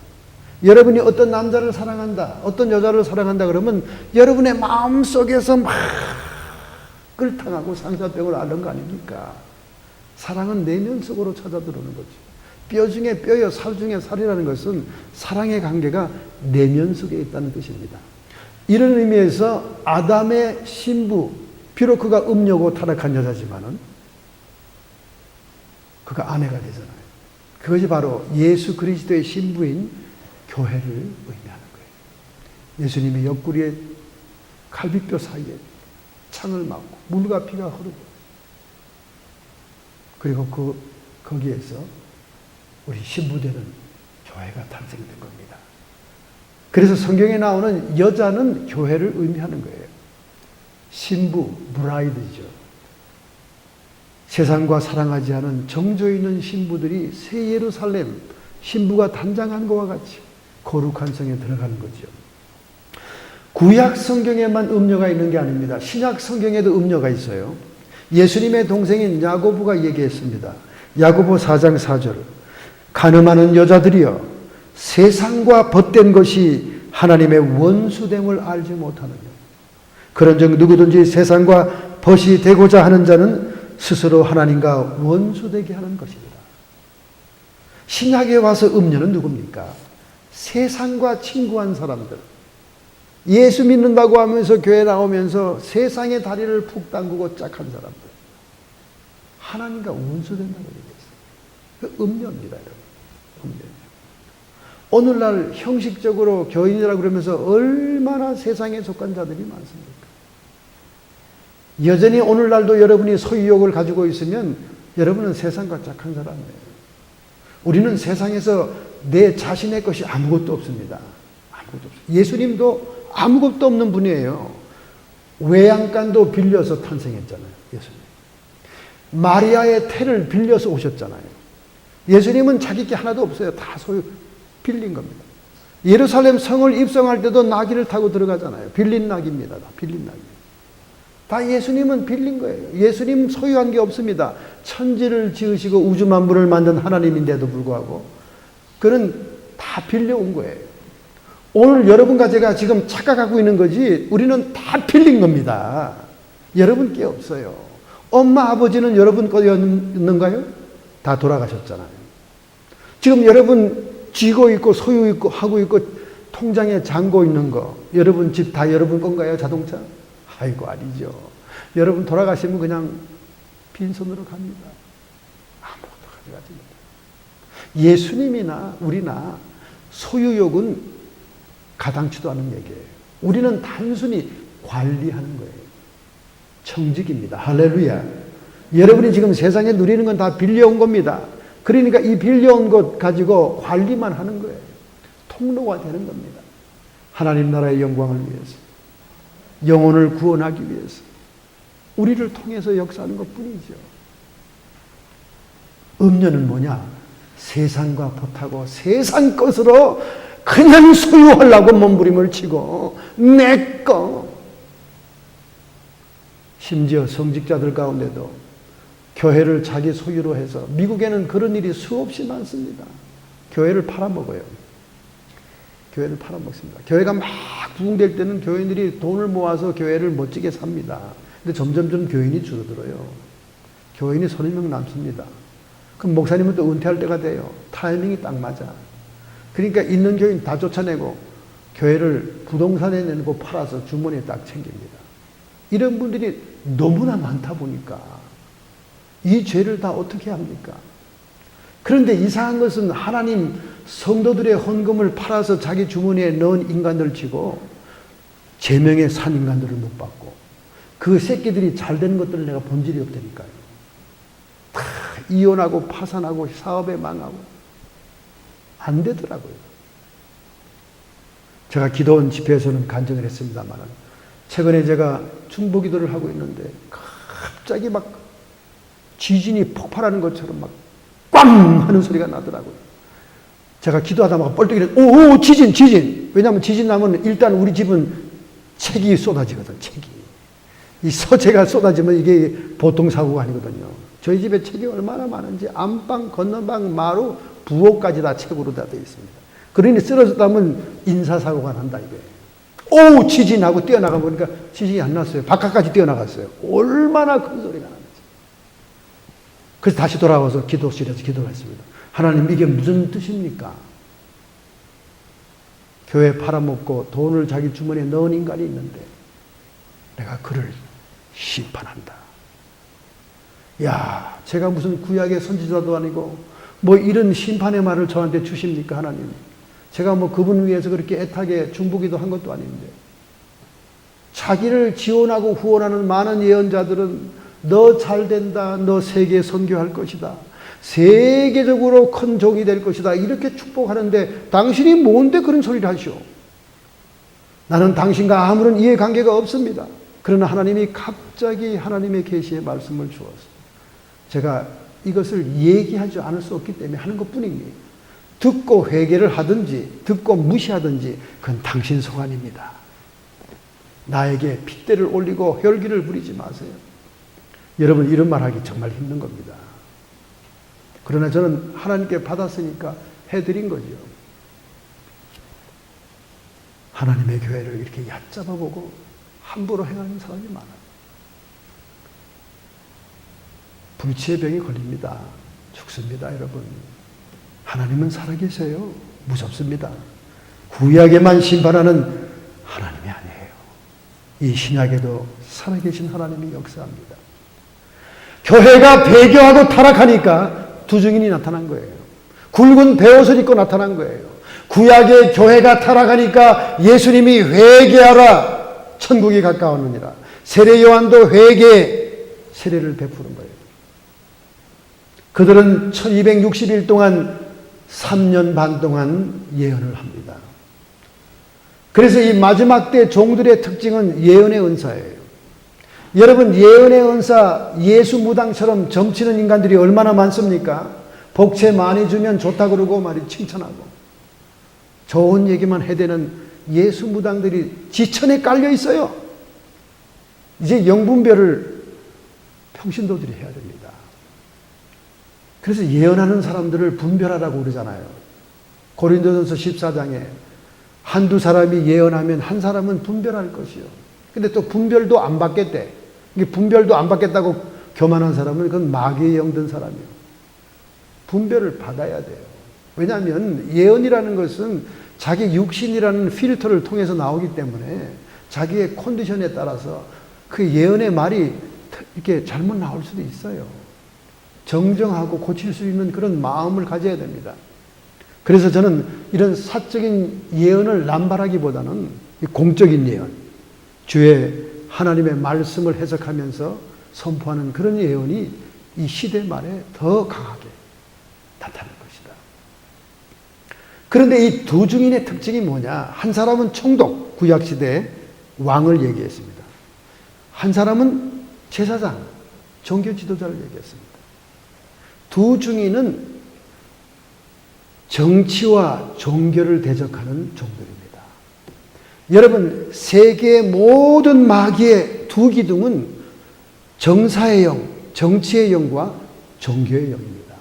여러분이 어떤 남자를 사랑한다, 어떤 여자를 사랑한다 그러면 여러분의 마음 속에서 막 끌탕하고 상사병을 앓는 거 아닙니까? 사랑은 내면 속으로 찾아 들어오는 거죠. 뼈 중에 뼈요 살 중에 살이라는 것은 사랑의 관계가 내면 속에 있다는 뜻입니다. 이런 의미에서 아담의 신부, 비록 그가 음녀고 타락한 여자지만은 그가 아내가 되잖아요. 그것이 바로 예수 그리스도의 신부인 교회를 의미하는 거예요. 예수님의 옆구리에 갈비뼈 사이에 창을 막고 물과 피가 흐르고 그리고 거기에서 우리 신부되는 교회가 탄생된 겁니다. 그래서 성경에 나오는 여자는 교회를 의미하는 거예요. 신부, 브라이드죠. 세상과 사랑하지 않은 정조 있는 신부들이 새 예루살렘 신부가 단장한 것과 같이 거룩한 성에 들어가는 거죠. 구약 성경에만 음녀가 있는 게 아닙니다. 신약 성경에도 음녀가 있어요. 예수님의 동생인 야고보가 얘기했습니다. 야고보 4장 4절. 간음하는 여자들이여 세상과 벗된 것이 하나님의 원수됨을 알지 못하느냐. 그런즉 누구든지 세상과 벗이 되고자 하는 자는 스스로 하나님과 원수되게 하는 것입니다. 신약에 와서 음녀는 누굽니까? 세상과 친구한 사람들. 예수 믿는다고 하면서 교회 나오면서 세상의 다리를 푹 담그고 짝한 사람들. 하나님과 원수된다고 얘기했어요. 그 음녀입니다, 여러분. 음녀. 오늘날 형식적으로 교인이라고 그러면서 얼마나 세상에 속한 자들이 많습니까? 여전히 오늘날도 여러분이 소유욕을 가지고 있으면 여러분은 세상과 짝한 사람이에요. 우리는 세상에서 내 자신의 것이 아무것도 없습니다. 아무것도 없어요. 예수님도 아무것도 없는 분이에요. 외양간도 빌려서 탄생했잖아요. 예수님. 마리아의 태를 빌려서 오셨잖아요. 예수님은 자기 게 하나도 없어요. 다 소유 빌린 겁니다. 예루살렘 성을 입성할 때도 나귀를 타고 들어가잖아요. 빌린 나귀입니다. 다 빌린 나귀. 다 예수님은 빌린 거예요. 예수님 소유한 게 없습니다. 천지를 지으시고 우주 만물을 만든 하나님인데도 불구하고 그는 다 빌려온 거예요. 오늘 여러분과 제가 지금 착각하고 있는 거지 우리는 다 빌린 겁니다. 여러분 게 없어요. 엄마 아버지는 여러분 거였는가요? 다 돌아가셨잖아요. 지금 여러분 쥐고 있고 소유 있고 하고 있고 통장에 잔고 있는 거 여러분 집 다 여러분 건가요? 자동차? 아이고 아니죠. 여러분 돌아가시면 그냥 빈손으로 갑니다. 아무것도 가져가지 못해요. 예수님이나 우리나 소유욕은 가당치도 않은 얘기예요. 우리는 단순히 관리하는 거예요. 청직입니다. 할렐루야. 여러분이 지금 세상에 누리는 건 다 빌려온 겁니다. 그러니까 이 빌려온 것 가지고 관리만 하는 거예요. 통로가 되는 겁니다. 하나님 나라의 영광을 위해서. 영혼을 구원하기 위해서 우리를 통해서 역사하는 것뿐이죠. 음녀는 뭐냐? 세상과 벗하고 세상 것으로 그냥 소유하려고 몸부림을 치고 내 거. 심지어 성직자들 가운데도 교회를 자기 소유로 해서 미국에는 그런 일이 수없이 많습니다. 교회를 팔아먹어요. 교회를 팔아먹습니다. 교회가 막 부흥될 때는 교인들이 돈을 모아서 교회를 멋지게 삽니다. 근데 점점점 교인이 줄어들어요. 교인이 30명 남습니다. 그럼 목사님은 또 은퇴할 때가 돼요. 타이밍이 딱 맞아. 그러니까 있는 교인 다 쫓아내고 교회를 부동산에 내고 팔아서 주머니에 딱 챙깁니다. 이런 분들이 너무나 많다 보니까 이 죄를 다 어떻게 합니까? 그런데 이상한 것은 하나님 성도들의 헌금을 팔아서 자기 주머니에 넣은 인간들 치고 제명에 산 인간들을 못 받고 그 새끼들이 잘 되는 것들을 내가 본 적이 없다니까요. 다 이혼하고 파산하고 사업에 망하고 안 되더라고요. 제가 기도원 집회에서는 간증을 했습니다만 최근에 제가 중보기도를 하고 있는데 갑자기 막 지진이 폭발하는 것처럼 막 꽝 하는 소리가 나더라고요. 제가 기도하다 막 뻘떡이는 오 지진. 왜냐하면 지진 나면 일단 우리 집은 책이 쏟아지거든. 책이. 이 서재가 쏟아지면 이게 보통 사고가 아니거든요. 저희 집에 책이 얼마나 많은지 안방, 건너방, 마루, 부엌까지 다 책으로 다 되어 있습니다. 그러니 쓰러졌다면 인사사고가 난다 이거예요. 오 지진하고 뛰어나가 보니까 지진이 안 났어요. 바깥까지 뛰어나갔어요. 얼마나 큰 소리가 나는지. 그래서 다시 돌아와서 기도실에서 기도를 했습니다. 하나님 이게 무슨 뜻입니까? 교회 팔아먹고 돈을 자기 주머니에 넣은 인간이 있는데 내가 그를 심판한다. 야, 제가 무슨 구약의 선지자도 아니고 뭐 이런 심판의 말을 저한테 주십니까 하나님? 제가 뭐 그분 위해서 그렇게 애타게 중보기도 한 것도 아닌데 자기를 지원하고 후원하는 많은 예언자들은 너 잘된다. 너 세계 선교할 것이다. 세계적으로 큰 종이 될 것이다. 이렇게 축복하는데 당신이 뭔데 그런 소리를 하시오? 나는 당신과 아무런 이해관계가 없습니다. 그러나 하나님이 갑자기 하나님의 계시의 말씀을 주어서 제가 이것을 얘기하지 않을 수 없기 때문에 하는 것뿐입니다. 듣고 회개를 하든지 듣고 무시하든지 그건 당신 소관입니다. 나에게 핏대를 올리고 혈기를 부리지 마세요. 여러분 이런 말하기 정말 힘든 겁니다. 그러나 저는 하나님께 받았으니까 해드린 거죠. 하나님의 교회를 이렇게 얕잡아보고 함부로 행하는 사람이 많아요. 불치의 병이 걸립니다. 죽습니다, 여러분. 하나님은 살아계세요. 무섭습니다. 구약에만 심판하는 하나님이 아니에요. 이 신약에도 살아계신 하나님이 역사합니다. 교회가 배교하고 타락하니까 두 증인이 나타난 거예요. 굵은 베옷을 입고 나타난 거예요. 구약의 교회가 타락하니까 예수님이 회개하라 천국이 가까웠느니라. 세례 요한도 세례를 베푸는 거예요. 그들은 1260일 동안 3년 반 동안 예언을 합니다. 그래서 이 마지막 때 종들의 특징은 예언의 은사예요. 여러분 예언의 은사 예수 무당처럼 점치는 인간들이 얼마나 많습니까? 복채 많이 주면 좋다 그러고 말이 칭찬하고 좋은 얘기만 해대는 예수 무당들이 지천에 깔려 있어요. 이제 영분별을 평신도들이 해야 됩니다. 그래서 예언하는 사람들을 분별하라고 그러잖아요. 고린도전서 14장에 한두 사람이 예언하면 한 사람은 분별할 것이요. 근데 또 분별도 안 받겠대. 이게 분별도 안 받겠다고 교만한 사람은 그건 마귀의 영 든 사람이에요. 분별을 받아야 돼요. 왜냐하면 예언이라는 것은 자기 육신이라는 필터를 통해서 나오기 때문에 자기의 컨디션에 따라서 그 예언의 말이 이렇게 잘못 나올 수도 있어요. 정정하고 고칠 수 있는 그런 마음을 가져야 됩니다. 그래서 저는 이런 사적인 예언을 남발하기보다는 공적인 예언, 주의 하나님의 말씀을 해석하면서 선포하는 그런 예언이 이 시대 말에 더 강하게 나타날 것이다. 그런데 이 두 증인의 특징이 뭐냐? 한 사람은 총독, 구약시대의 왕을 얘기했습니다. 한 사람은 제사장, 종교 지도자를 얘기했습니다. 두 증인은 정치와 종교를 대적하는 종들입니다. 여러분, 세계의 모든 마귀의 두 기둥은 정사의 영, 정치의 영과 종교의 영입니다.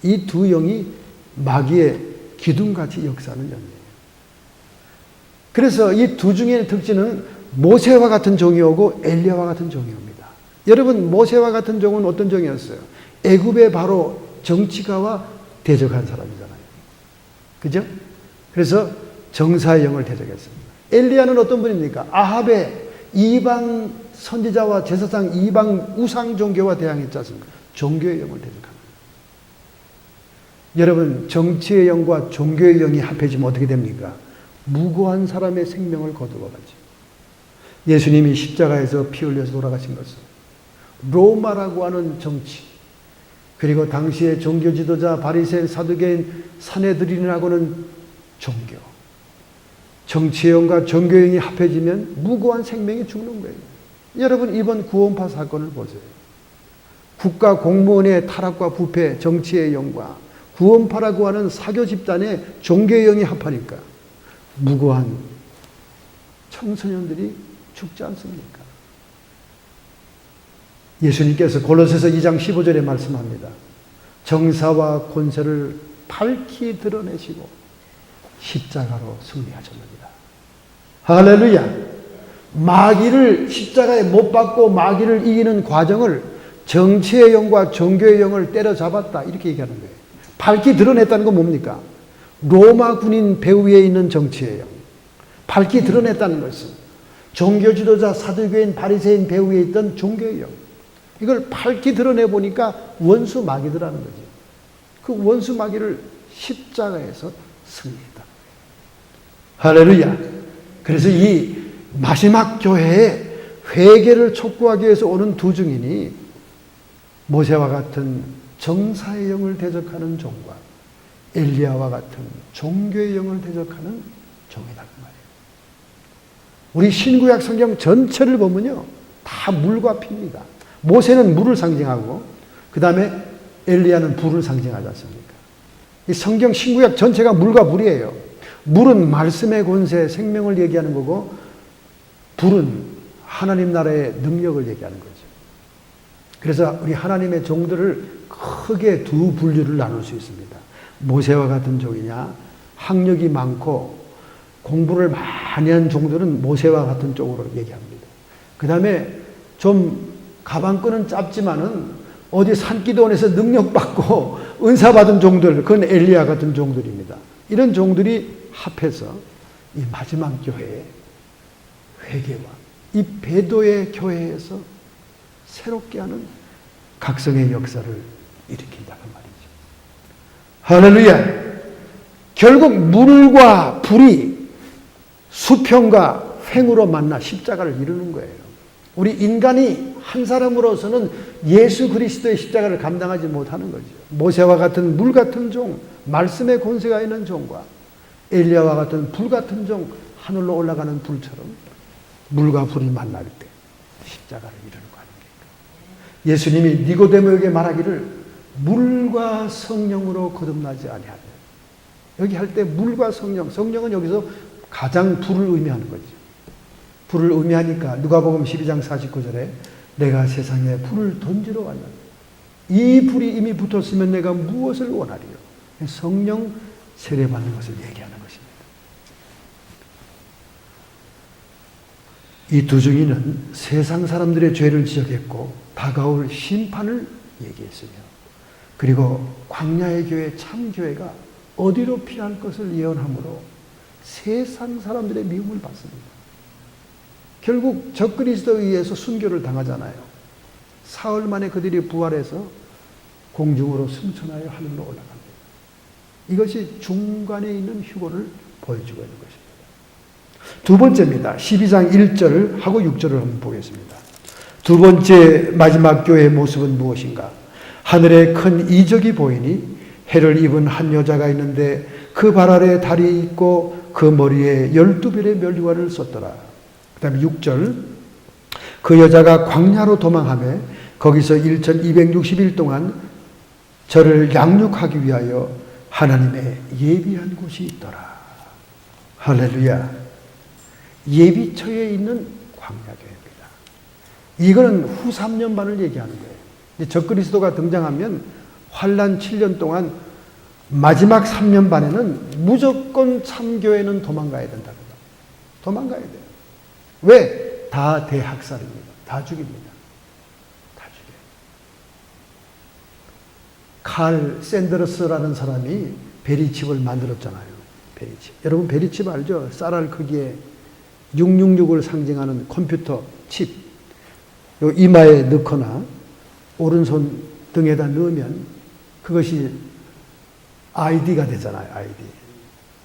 이 두 영이 마귀의 기둥같이 역사하는 영이에요. 그래서 이 두 중의 특징은 모세와 같은 종이 오고 엘리야와 같은 종이 옵니다. 여러분, 모세와 같은 종은 어떤 종이었어요? 애굽의 바로 정치가와 대적한 사람이잖아요. 그죠? 그래서 정사의 영을 대적했습니다. 엘리야는 어떤 분입니까? 아합의 이방 선지자와 제사장 이방 우상 종교와 대항했지 않습니까? 종교의 영을 대적합니다. 여러분, 정치의 영과 종교의 영이 합해지면 어떻게 됩니까? 무고한 사람의 생명을 거두어가죠. 예수님이 십자가에서 피 흘려서 돌아가신 것은 로마라고 하는 정치, 그리고 당시의 종교 지도자 바리새인 사두개인 사내들인이라고는 종교, 정치의 영과 종교의 영이 합해지면 무고한 생명이 죽는 거예요. 여러분, 이번 구원파 사건을 보세요. 국가 공무원의 타락과 부패, 정치의 영과 구원파라고 하는 사교 집단의 종교의 영이 합하니까 무고한 청소년들이 죽지 않습니까? 예수님께서 골로새서 2장 15절에 말씀합니다. 정사와 권세를 밝히 드러내시고 십자가로 승리하셨느니라. 할렐루야. 마귀를 십자가에 못 박고 마귀를 이기는 과정을 정치의 영과 종교의 영을 때려잡았다, 이렇게 얘기하는 거예요. 밝히 드러냈다는 건 뭡니까? 로마 군인 배후에 있는 정치의 영. 밝히 드러냈다는 것은 종교 지도자 사두개인 바리새인 배후에 있던 종교의 영. 이걸 밝히 드러내보니까 원수 마귀더라는 거죠. 그 원수 마귀를 십자가에서 승리했다. 할렐루야. 그래서 이 마지막 교회에 회개를 촉구하기 위해서 오는 두 증인이 모세와 같은 정사의 영을 대적하는 종과 엘리야와 같은 종교의 영을 대적하는 종이다, 그 말이에요. 우리 신구약 성경 전체를 보면요, 다 물과 피입니다. 모세는 물을 상징하고 그 다음에 엘리야는 불을 상징하지 않습니까? 이 성경 신구약 전체가 물과 불이에요. 물은 말씀의 권세, 생명을 얘기하는 거고, 불은 하나님 나라의 능력을 얘기하는 거죠. 그래서 우리 하나님의 종들을 크게 두 분류를 나눌 수 있습니다. 모세와 같은 종이냐, 학력이 많고 공부를 많이 한 종들은 모세와 같은 쪽으로 얘기합니다. 그 다음에 좀 가방끈은 짧지만은 어디 산기도원에서 능력받고 은사받은 종들, 그건 엘리야 같은 종들입니다. 이런 종들이 합해서 이 마지막 교회의 회개와 이 배도의 교회에서 새롭게 하는 각성의 역사를 일으킨다, 그 말이죠. 할렐루야. 결국 물과 불이 수평과 횡으로 만나 십자가를 이루는 거예요. 우리 인간이 한 사람으로서는 예수 그리스도의 십자가를 감당하지 못하는 거죠. 모세와 같은 물 같은 종, 말씀의 권세가 있는 종과 엘리야와 같은 불 같은 종, 하늘로 올라가는 불처럼 물과 불이 만날 때 십자가를 이루는 거 아닙니까? 예수님이 니고데모에게 말하기를 물과 성령으로 거듭나지 아니하냐. 여기 할 때 물과 성령, 성령은 여기서 가장 불을 의미하는 거죠. 불을 의미하니까 누가복음 12장 49절에 내가 세상에 불을 던지러 왔느냐. 이 불이 이미 붙었으면 내가 무엇을 원하리요. 성령 세례받는 것을 얘기하는 것입니다. 이 두 증인은 세상 사람들의 죄를 지적했고 다가올 심판을 얘기했으며, 그리고 광야의 교회, 참교회가 어디로 피할 것을 예언함으로 세상 사람들의 미움을 받습니다. 결국 적그리스도에 의해서 순교를 당하잖아요. 사흘 만에 그들이 부활해서 공중으로 승천하여 하늘로 올라갑니다. 이것이 중간에 있는 휴거를 보여주고 있는 것입니다. 두 번째입니다. 12장 1절하고 6절을 한번 보겠습니다. 두 번째 마지막 교회의 모습은 무엇인가? 하늘에 큰 이적이 보이니 해를 입은 한 여자가 있는데 그 발 아래에 달이 있고 그 머리에 12별의 면류관을 썼더라. 그 다음에 6절, 그 여자가 광야로 도망하며 거기서 1260일 동안 저를 양육하기 위하여 하나님의 예비한 곳이 있더라. 할렐루야. 예비처에 있는 광야교회입니다. 이거는 후 3년 반을 얘기하는 거예요. 적그리스도가 등장하면 환란 7년 동안 마지막 3년 반에는 무조건 참교회는 도망가야 된다. 도망가야 돼요. 왜? 다 대학살입니다. 다 죽입니다. 칼 샌더스라는 사람이 베리칩을 만들었잖아요. 베리칩. 여러분 베리칩 알죠? 쌀알 크기에 666을 상징하는 컴퓨터 칩. 요 이마에 넣거나 오른손 등에다 넣으면 그것이 아이디가 되잖아요. 아이디.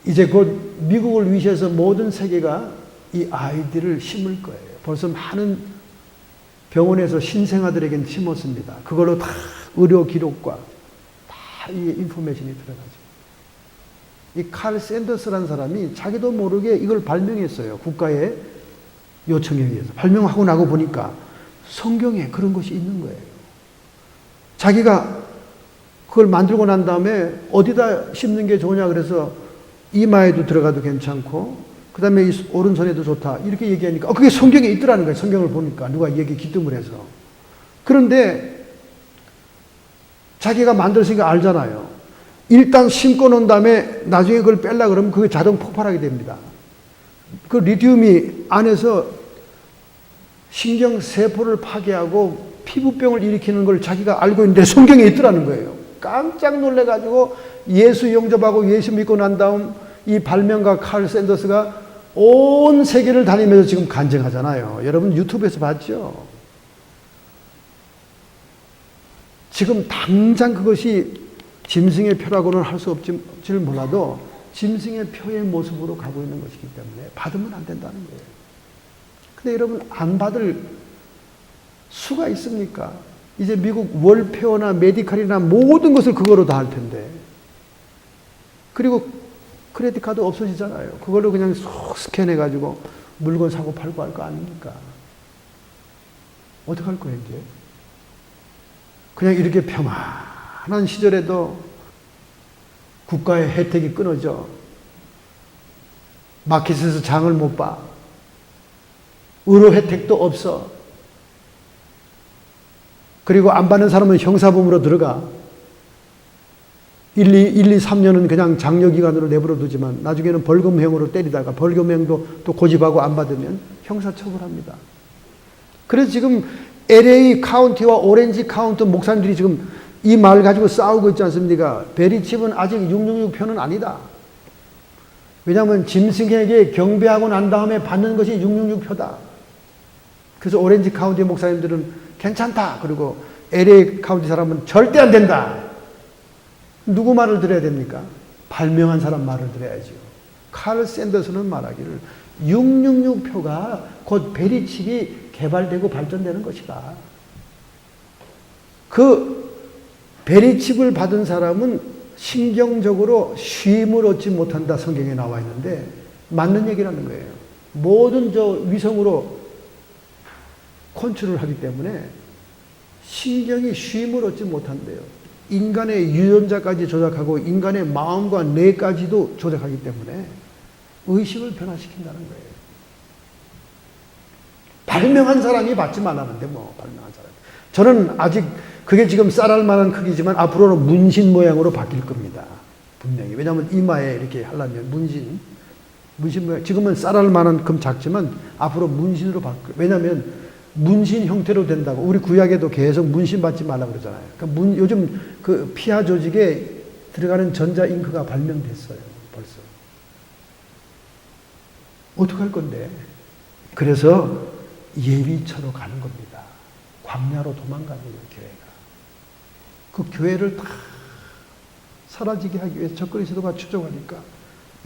이제 곧 미국을 위시해서 모든 세계가 이 아이디를 심을 거예요. 벌써 많은 병원에서 신생아들에게는 심었습니다. 그걸로 다 의료 기록과 다 이 인포메이션이 들어가죠. 이 칼 샌더스라는 사람이 자기도 모르게 이걸 발명했어요. 국가의 요청에 의해서. 발명하고 나고 보니까 성경에 그런 것이 있는 거예요. 자기가 그걸 만들고 난 다음에 어디다 심는 게 좋으냐 그래서 이마에도 들어가도 괜찮고 그 다음에 이 오른손에도 좋다 이렇게 얘기하니까 그게 성경에 있더라는 거예요. 성경을 보니까 누가 얘기 기뜸을 해서. 그런데 자기가 만들었으니까 알잖아요. 일단 심고 놓은 다음에 나중에 그걸 뺄라 그러면 그게 자동 폭발하게 됩니다. 그 리튬이 안에서 신경세포를 파괴하고 피부병을 일으키는 걸 자기가 알고 있는데 성경에 있더라는 거예요. 깜짝 놀래가지고 예수 영접하고 예수 믿고 난 다음 이 발명가 칼 샌더스가 온 세계를 다니면서 지금 간증하잖아요. 여러분 유튜브에서 봤죠? 지금 당장 그것이 짐승의 표라고는 할 수 없을지 몰라도 짐승의 표의 모습으로 가고 있는 것이기 때문에 받으면 안 된다는 거예요. 근데 여러분 안 받을 수가 있습니까? 이제 미국 월페어나 메디칼이나 모든 것을 그거로 다 할 텐데. 그리고 크레딧 카드 없어지잖아요. 그걸로 그냥 쏙 스캔해가지고 물건 사고 팔고 할 거 아닙니까? 어떡할 거예요, 이제? 그냥 이렇게 평안한 시절에도 국가의 혜택이 끊어져. 마켓에서 장을 못 봐. 의료 혜택도 없어. 그리고 안 받는 사람은 형사범으로 들어가. 1, 2, 3년은 그냥 장려기간으로 내버려 두지만 나중에는 벌금형으로 때리다가 벌금형도 또 고집하고 안 받으면 형사처벌합니다. 그래서 지금 LA 카운티와 오렌지 카운티 목사님들이 지금 이 말 가지고 싸우고 있지 않습니까? 베리칩은 아직 666표는 아니다. 왜냐하면 짐승에게 경배하고 난 다음에 받는 것이 666표다. 그래서 오렌지 카운티 목사님들은 괜찮다. 그리고 LA 카운티 사람은 절대 안 된다. 누구 말을 들어야 됩니까? 발명한 사람 말을 들어야죠. 칼 샌더스는 말하기를 666표가 곧 베리칩이 개발되고 발전되는 것이다. 그 베리칩을 받은 사람은 신경적으로 쉼을 얻지 못한다 성경에 나와 있는데 맞는 얘기라는 거예요. 모든 위성으로 컨트롤을 하기 때문에 신경이 쉼을 얻지 못한대요. 인간의 유전자까지 조작하고 인간의 마음과 뇌까지도 조작하기 때문에 의식을 변화시킨다는 거예요. 발명한 사람이 받지 말라는데 뭐 발명한 사람. 저는 아직 그게 지금 쌀알 만한 크기지만 앞으로는 문신 모양으로 바뀔 겁니다. 분명히. 왜냐하면 이마에 이렇게 하려면 문신 모양. 지금은 쌀알 만한큼 작지만 앞으로 문신으로 바뀔. 왜냐하면 문신 형태로 된다고. 우리 구약에도 계속 문신 받지 말라고 그러잖아요. 그러니까 요즘 그 피하 조직에 들어가는 전자 잉크가 발명됐어요. 벌써. 어떡할 건데? 그래서 예비처로 가는 겁니다. 광야로 도망가는 거예요, 교회가. 그 교회를 다 사라지게 하기 위해서 적그리 시도가 추종하니까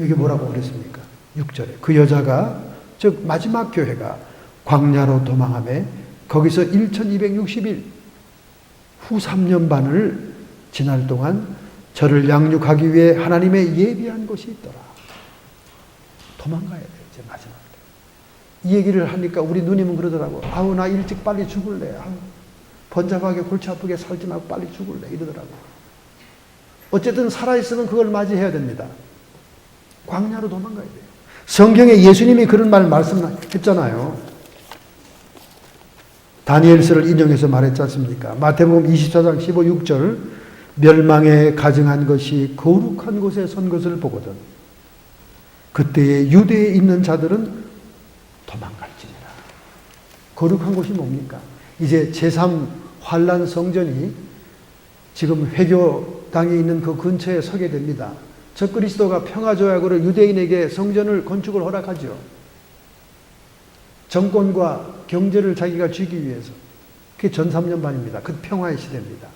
여기 뭐라고 그랬습니까? 6절에 그 여자가 즉 마지막 교회가 광야로 도망하며 거기서 1260일 후 3년 반을 지날 동안 저를 양육하기 위해 하나님의 예비한 곳이 있더라. 도망가야 돼요, 이제 마지막 때. 이 얘기를 하니까 우리 누님은 그러더라고. 아우, 나 일찍 빨리 죽을래. 아우, 번잡하게 골치 아프게 살지 말고 빨리 죽을래. 이러더라고. 어쨌든 살아있으면 그걸 맞이해야 됩니다. 광야로 도망가야 돼요. 성경에 예수님이 그런 말씀했잖아요. 다니엘서를 인용해서 말했지 않습니까? 마태복음 24장 15, 6절 멸망에 가증한 것이 거룩한 곳에 선 것을 보거든 그때에 유대에 있는 자들은 도망갈지니라. 거룩한 곳이 뭡니까? 이제 제3 환란 성전이 지금 회교당에 있는 그 근처에 서게 됩니다. 적그리스도가 평화조약으로 유대인에게 성전을 건축을 허락하죠. 정권과 경제를 자기가 쥐기 위해서. 그게 전삼년반입니다. 그 평화의 시대입니다.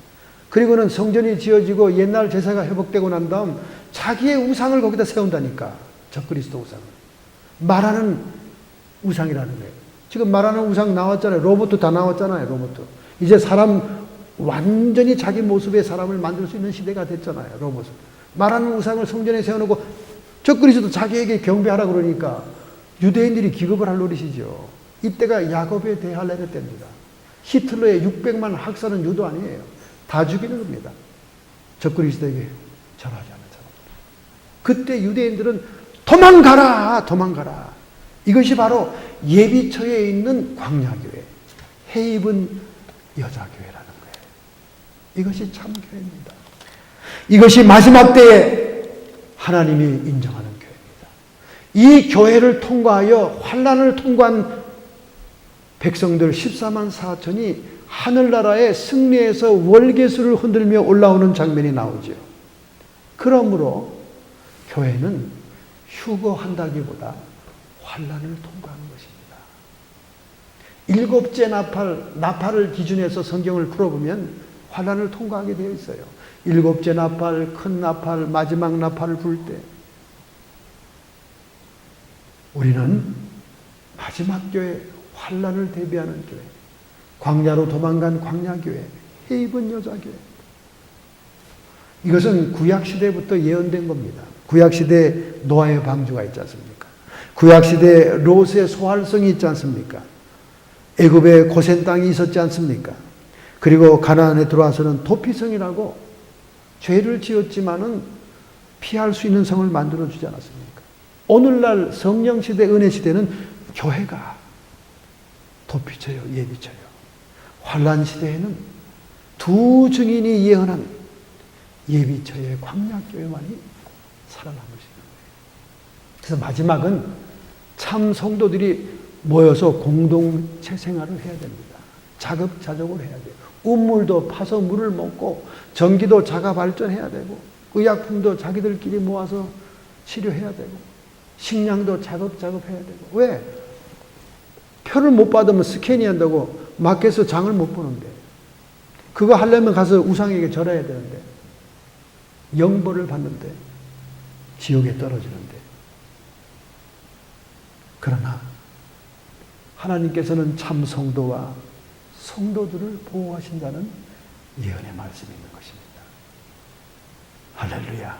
그리고는 성전이 지어지고 옛날 제사가 회복되고 난 다음 자기의 우상을 거기다 세운다니까. 적그리스도 우상을. 말하는 우상이라는 거예요. 지금 말하는 우상 나왔잖아요. 로봇도 다 나왔잖아요. 로봇도. 이제 사람 완전히 자기 모습의 사람을 만들 수 있는 시대가 됐잖아요. 로봇은. 말하는 우상을 성전에 세워놓고 적그리스도 자기에게 경배하라 그러니까 유대인들이 기겁을 할 노릇이죠. 이때가 야곱의 대할례의 때입니다. 히틀러의 600만 학살은 유도 아니에요. 다 죽이는 겁니다. 적그리스도에게 절하지 않은 사람. 그때 유대인들은 도망가라, 도망가라. 이것이 바로 예비처에 있는 광야교회, 해입은 여자교회라는 거예요. 이것이 참교회입니다. 이것이 마지막 때에 하나님이 인정하는 교회입니다. 이 교회를 통과하여 환난을 통과한 백성들 14만 4천이 하늘나라의 승리에서 월계수를 흔들며 올라오는 장면이 나오죠. 그러므로 교회는 휴거한다기보다 환난을 통과하는 것입니다. 7째 나팔을 기준해서 성경을 풀어보면 환난을 통과하게 되어 있어요. 7째 나팔, 큰 나팔, 마지막 나팔을 불 때 우리는 마지막 교회, 환난을 대비하는 교회, 광야로 도망간 광야교회, 해입은 여자교회. 이것은 구약시대부터 예언된 겁니다. 구약시대에 노아의 방주가 있지 않습니까? 구약시대에 롯의 소활성이 있지 않습니까? 애굽에 고센 땅이 있었지 않습니까? 그리고 가나안에 들어와서는 도피성이라고 죄를 지었지만은 피할 수 있는 성을 만들어 주지 않았습니까? 오늘날 성령시대, 은혜시대는 교회가 도피처요, 예비처요. 환란시대에는 두 증인이 예언한 예비처의 광야교회만이 살아남으시는 거예요. 그래서 마지막은 참 성도들이 모여서 공동체 생활을 해야 됩니다. 자급자족을 해야 돼요. 우물도 파서 물을 먹고 전기도 자가 발전해야 되고 의약품도 자기들끼리 모아서 치료해야 되고 식량도 자급자급해야 되고. 왜? 표를 못 받으면 스캐니한다고 마켓에서 장을 못 보는데, 그거 하려면 가서 우상에게 절해야 되는데, 영벌을 받는데, 지옥에 떨어지는데. 그러나 하나님께서는 참 성도와 성도들을 보호하신다는 예언의 말씀이 있는 것입니다. 할렐루야.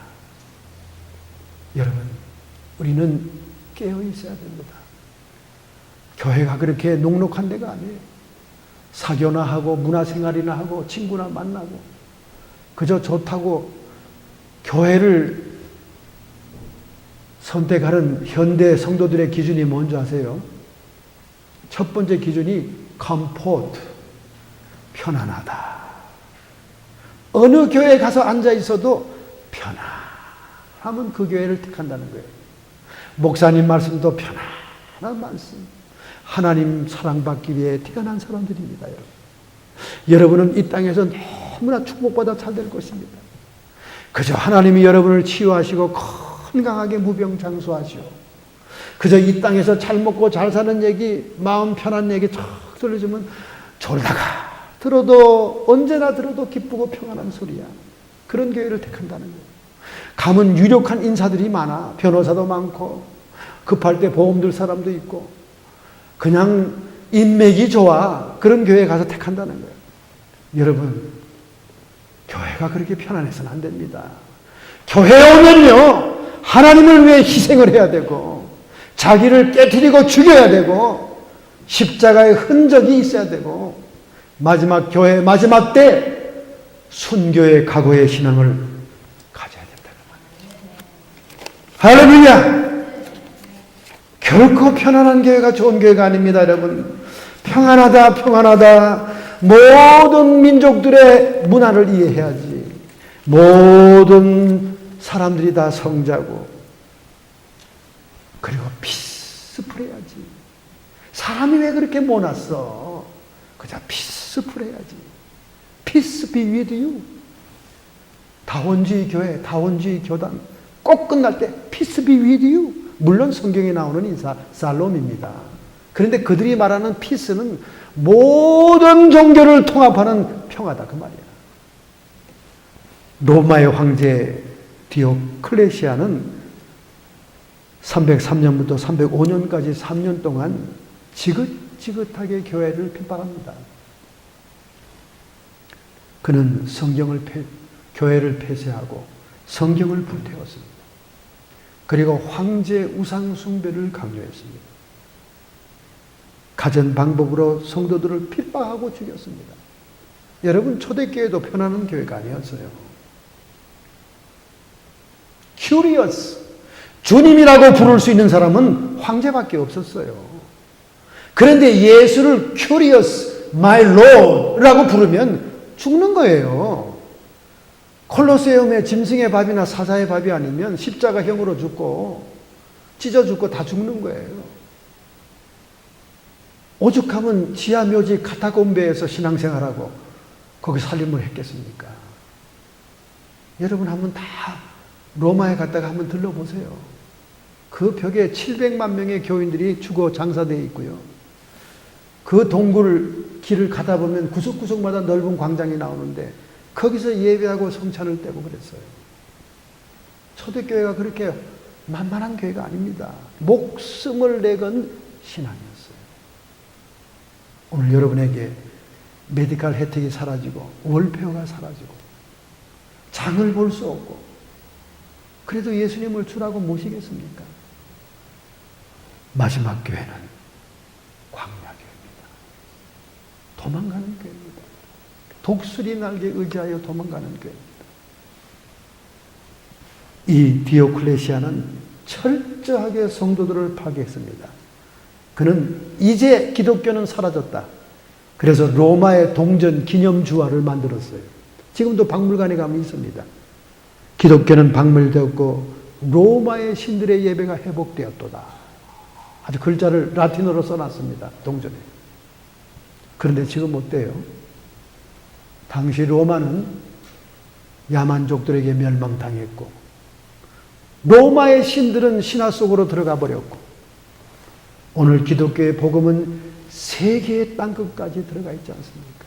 여러분, 우리는 깨어 있어야 됩니다. 교회가 그렇게 녹록한 데가 아니에요. 사교나 하고 문화생활이나 하고 친구나 만나고 그저 좋다고 교회를 선택하는 현대 성도들의 기준이 뭔지 아세요? 첫 번째 기준이 comfort, 편안하다. 어느 교회에 가서 앉아 있어도 편안하면 그 교회를 택한다는 거예요. 목사님 말씀도 편안한 말씀. 하나님 사랑받기 위해 태어난 사람들입니다. 여러분은 이 땅에서 너무나 축복받아 잘 될 것입니다. 그저 하나님이 여러분을 치유하시고 건강하게 무병장수하시오. 그저 이 땅에서 잘 먹고 잘 사는 얘기, 마음 편한 얘기 쫙 들려주면 졸다가 들어도 언제나 들어도 기쁘고 평안한 소리야. 그런 교회를 택한다는 거예요. 가면 유력한 인사들이 많아. 변호사도 많고 급할 때 보험 들 사람도 있고 그냥 인맥이 좋아. 그런 교회에 가서 택한다는 거예요. 여러분, 교회가 그렇게 편안해서는 안 됩니다. 교회에 오면요, 하나님을 위해 희생을 해야 되고 자기를 깨트리고 죽여야 되고 십자가의 흔적이 있어야 되고 마지막 교회, 마지막 때 순교의 각오의 신앙을 가져야 된다는 말이에요. 할렐루야! 결코 편안한 교회가 좋은 교회가 아닙니다, 여러분. 평안하다, 평안하다. 모든 민족들의 문화를 이해해야지. 모든 사람들이 다 성자고. 그리고 피스풀해야지. 사람이 왜 그렇게 못났어? 그저 피스풀해야지. Peace be with you. 다원주의 교회, 다원주의 교단 꼭 끝날 때 Peace be with you. 물론 성경에 나오는 인사 살롬입니다. 그런데 그들이 말하는 피스는 모든 종교를 통합하는 평화다 그 말이야. 로마의 황제 디오클레시아는 303년부터 305년까지 3년 동안 지긋지긋하게 교회를 핍박합니다. 그는 교회를 폐쇄하고 성경을 불태웠습니다. 그리고 황제 우상 숭배를 강요했습니다. 가전 방법으로 성도들을 핍박하고 죽였습니다. 여러분, 초대교회도 편안한 교회가 아니었어요. Curious, 주님이라고 부를 수 있는 사람은 황제밖에 없었어요. 그런데 예수를 Curious, My Lord라고 부르면 죽는 거예요. 콜로세움의 짐승의 밥이나 사자의 밥이 아니면 십자가형으로 죽고 찢어 죽고 다 죽는 거예요. 오죽하면 지하 묘지 카타콤베에서 신앙생활하고 거기 살림을 했겠습니까? 여러분 한번 다 로마에 갔다가 한번 들러보세요. 그 벽에 700만 명의 교인들이 죽어 장사되어 있고요. 그 동굴 길을 가다 보면 구석구석마다 넓은 광장이 나오는데 거기서 예배하고 성찬을 떼고 그랬어요. 초대교회가 그렇게 만만한 교회가 아닙니다. 목숨을 내건 신앙이었어요. 오늘 여러분에게 메디컬 혜택이 사라지고 월페어가 사라지고 장을 볼 수 없고 그래도 예수님을 주라고 모시겠습니까? 마지막 교회는 광야교회입니다. 도망가는 교회입니다. 독수리 날개 의지하여 도망가는 교회입니다. 이 디오클레시아는 철저하게 성도들을 파괴했습니다. 그는 이제 기독교는 사라졌다. 그래서 로마의 동전 기념주화를 만들었어요. 지금도 박물관에 가면 있습니다. 기독교는 박멸되었고 로마의 신들의 예배가 회복되었도다. 아주 글자를 라틴어로 써놨습니다. 동전에. 그런데 지금 어때요? 당시 로마는 야만족들에게 멸망당했고 로마의 신들은 신화 속으로 들어가 버렸고 오늘 기독교의 복음은 세계의 땅끝까지 들어가 있지 않습니까?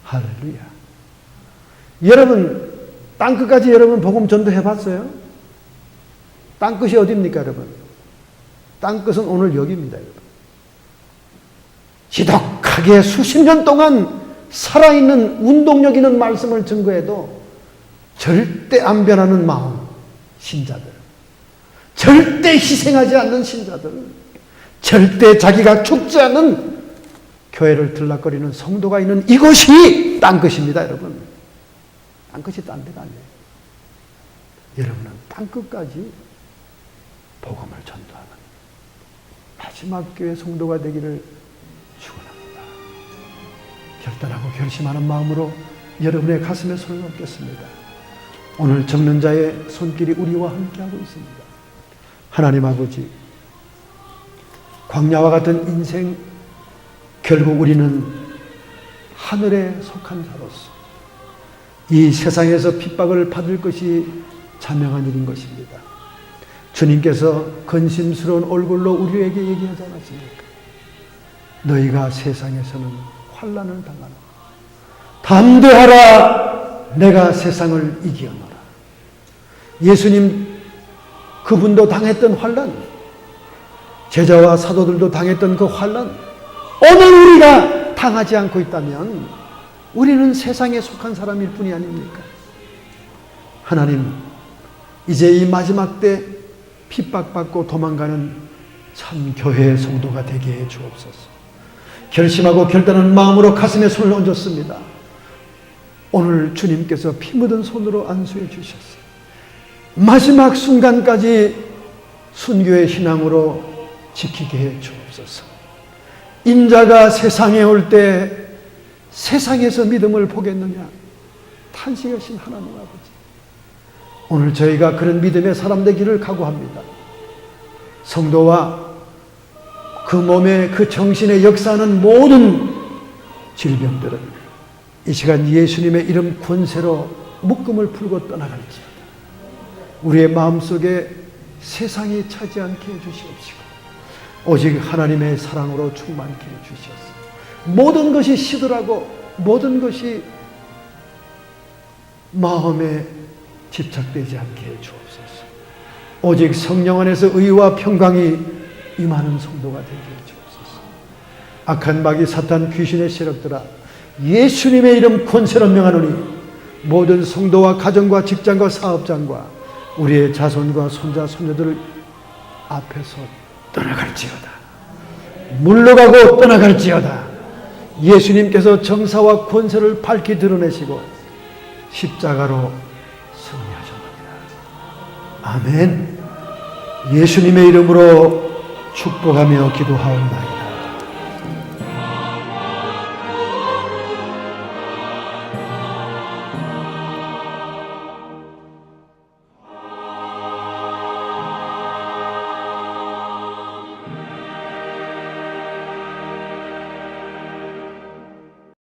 할렐루야. 여러분, 땅끝까지 여러분 복음 전도해 봤어요? 땅끝이 어디입니까, 여러분? 땅끝은 오늘 여기입니다, 여러분. 지독하게 수십 년 동안 살아있는 운동력 있는 말씀을 증거해도 절대 안 변하는 마음, 신자들. 절대 희생하지 않는 신자들. 절대 자기가 죽지 않는 교회를 들락거리는 성도가 있는 이곳이 땅끝입니다, 여러분. 땅끝이 딴 데가 아니에요. 여러분은 땅끝까지 복음을 전도하는 마지막 교회 성도가 되기를 축원합니다. 결단하고 결심하는 마음으로 여러분의 가슴에 손을 얹겠습니다. 오늘 적는 자의 손길이 우리와 함께하고 있습니다. 하나님 아버지, 광야와 같은 인생, 결국 우리는 하늘에 속한 자로서 이 세상에서 핍박을 받을 것이 자명한 일인 것입니다. 주님께서 근심스러운 얼굴로 우리에게 얘기하지 않았습니까? 너희가 세상에서는 환난을 당하라. 담대하라. 내가 세상을 이기었노라. 예수님 그분도 당했던 환난, 제자와 사도들도 당했던 그 환난, 오늘 우리가 당하지 않고 있다면 우리는 세상에 속한 사람일 뿐이 아닙니까? 하나님, 이제 이 마지막 때 핍박받고 도망가는 참 교회의 성도가 되게 해 주옵소서. 결심하고 결단한 마음으로 가슴에 손을 얹었습니다. 오늘 주님께서 피 묻은 손으로 안수해 주셨어요. 마지막 순간까지 순교의 신앙으로 지키게 해 주옵소서. 인자가 세상에 올 때 세상에서 믿음을 보겠느냐 탄식하신 하나님 아버지, 오늘 저희가 그런 믿음의 사람 되기를 각오합니다. 성도와 그 몸에 그 정신에 역사하는 모든 질병들은 이 시간 예수님의 이름 권세로 묶음을 풀고 떠나갈지어다. 우리의 마음속에 세상이 차지 않게 해주시옵시고 오직 하나님의 사랑으로 충만케 해주시옵소서. 모든 것이 시들하고 모든 것이 마음에 집착되지 않게 해주옵소서. 오직 성령 안에서 의와 평강이 임하는 성도가 되게 해주옵소서. 악한 마귀 사탄 귀신의 세력들아, 예수님의 이름 권세로 명하노니 모든 성도와 가정과 직장과 사업장과 우리의 자손과 손자 손녀들 앞에서 떠나갈지어다. 물러가고 떠나갈지어다. 예수님께서 정사와 권세를 밝히 드러내시고 십자가로 승리하셨습니다. 아멘. 예수님의 이름으로 축복하며 기도하옵나이다.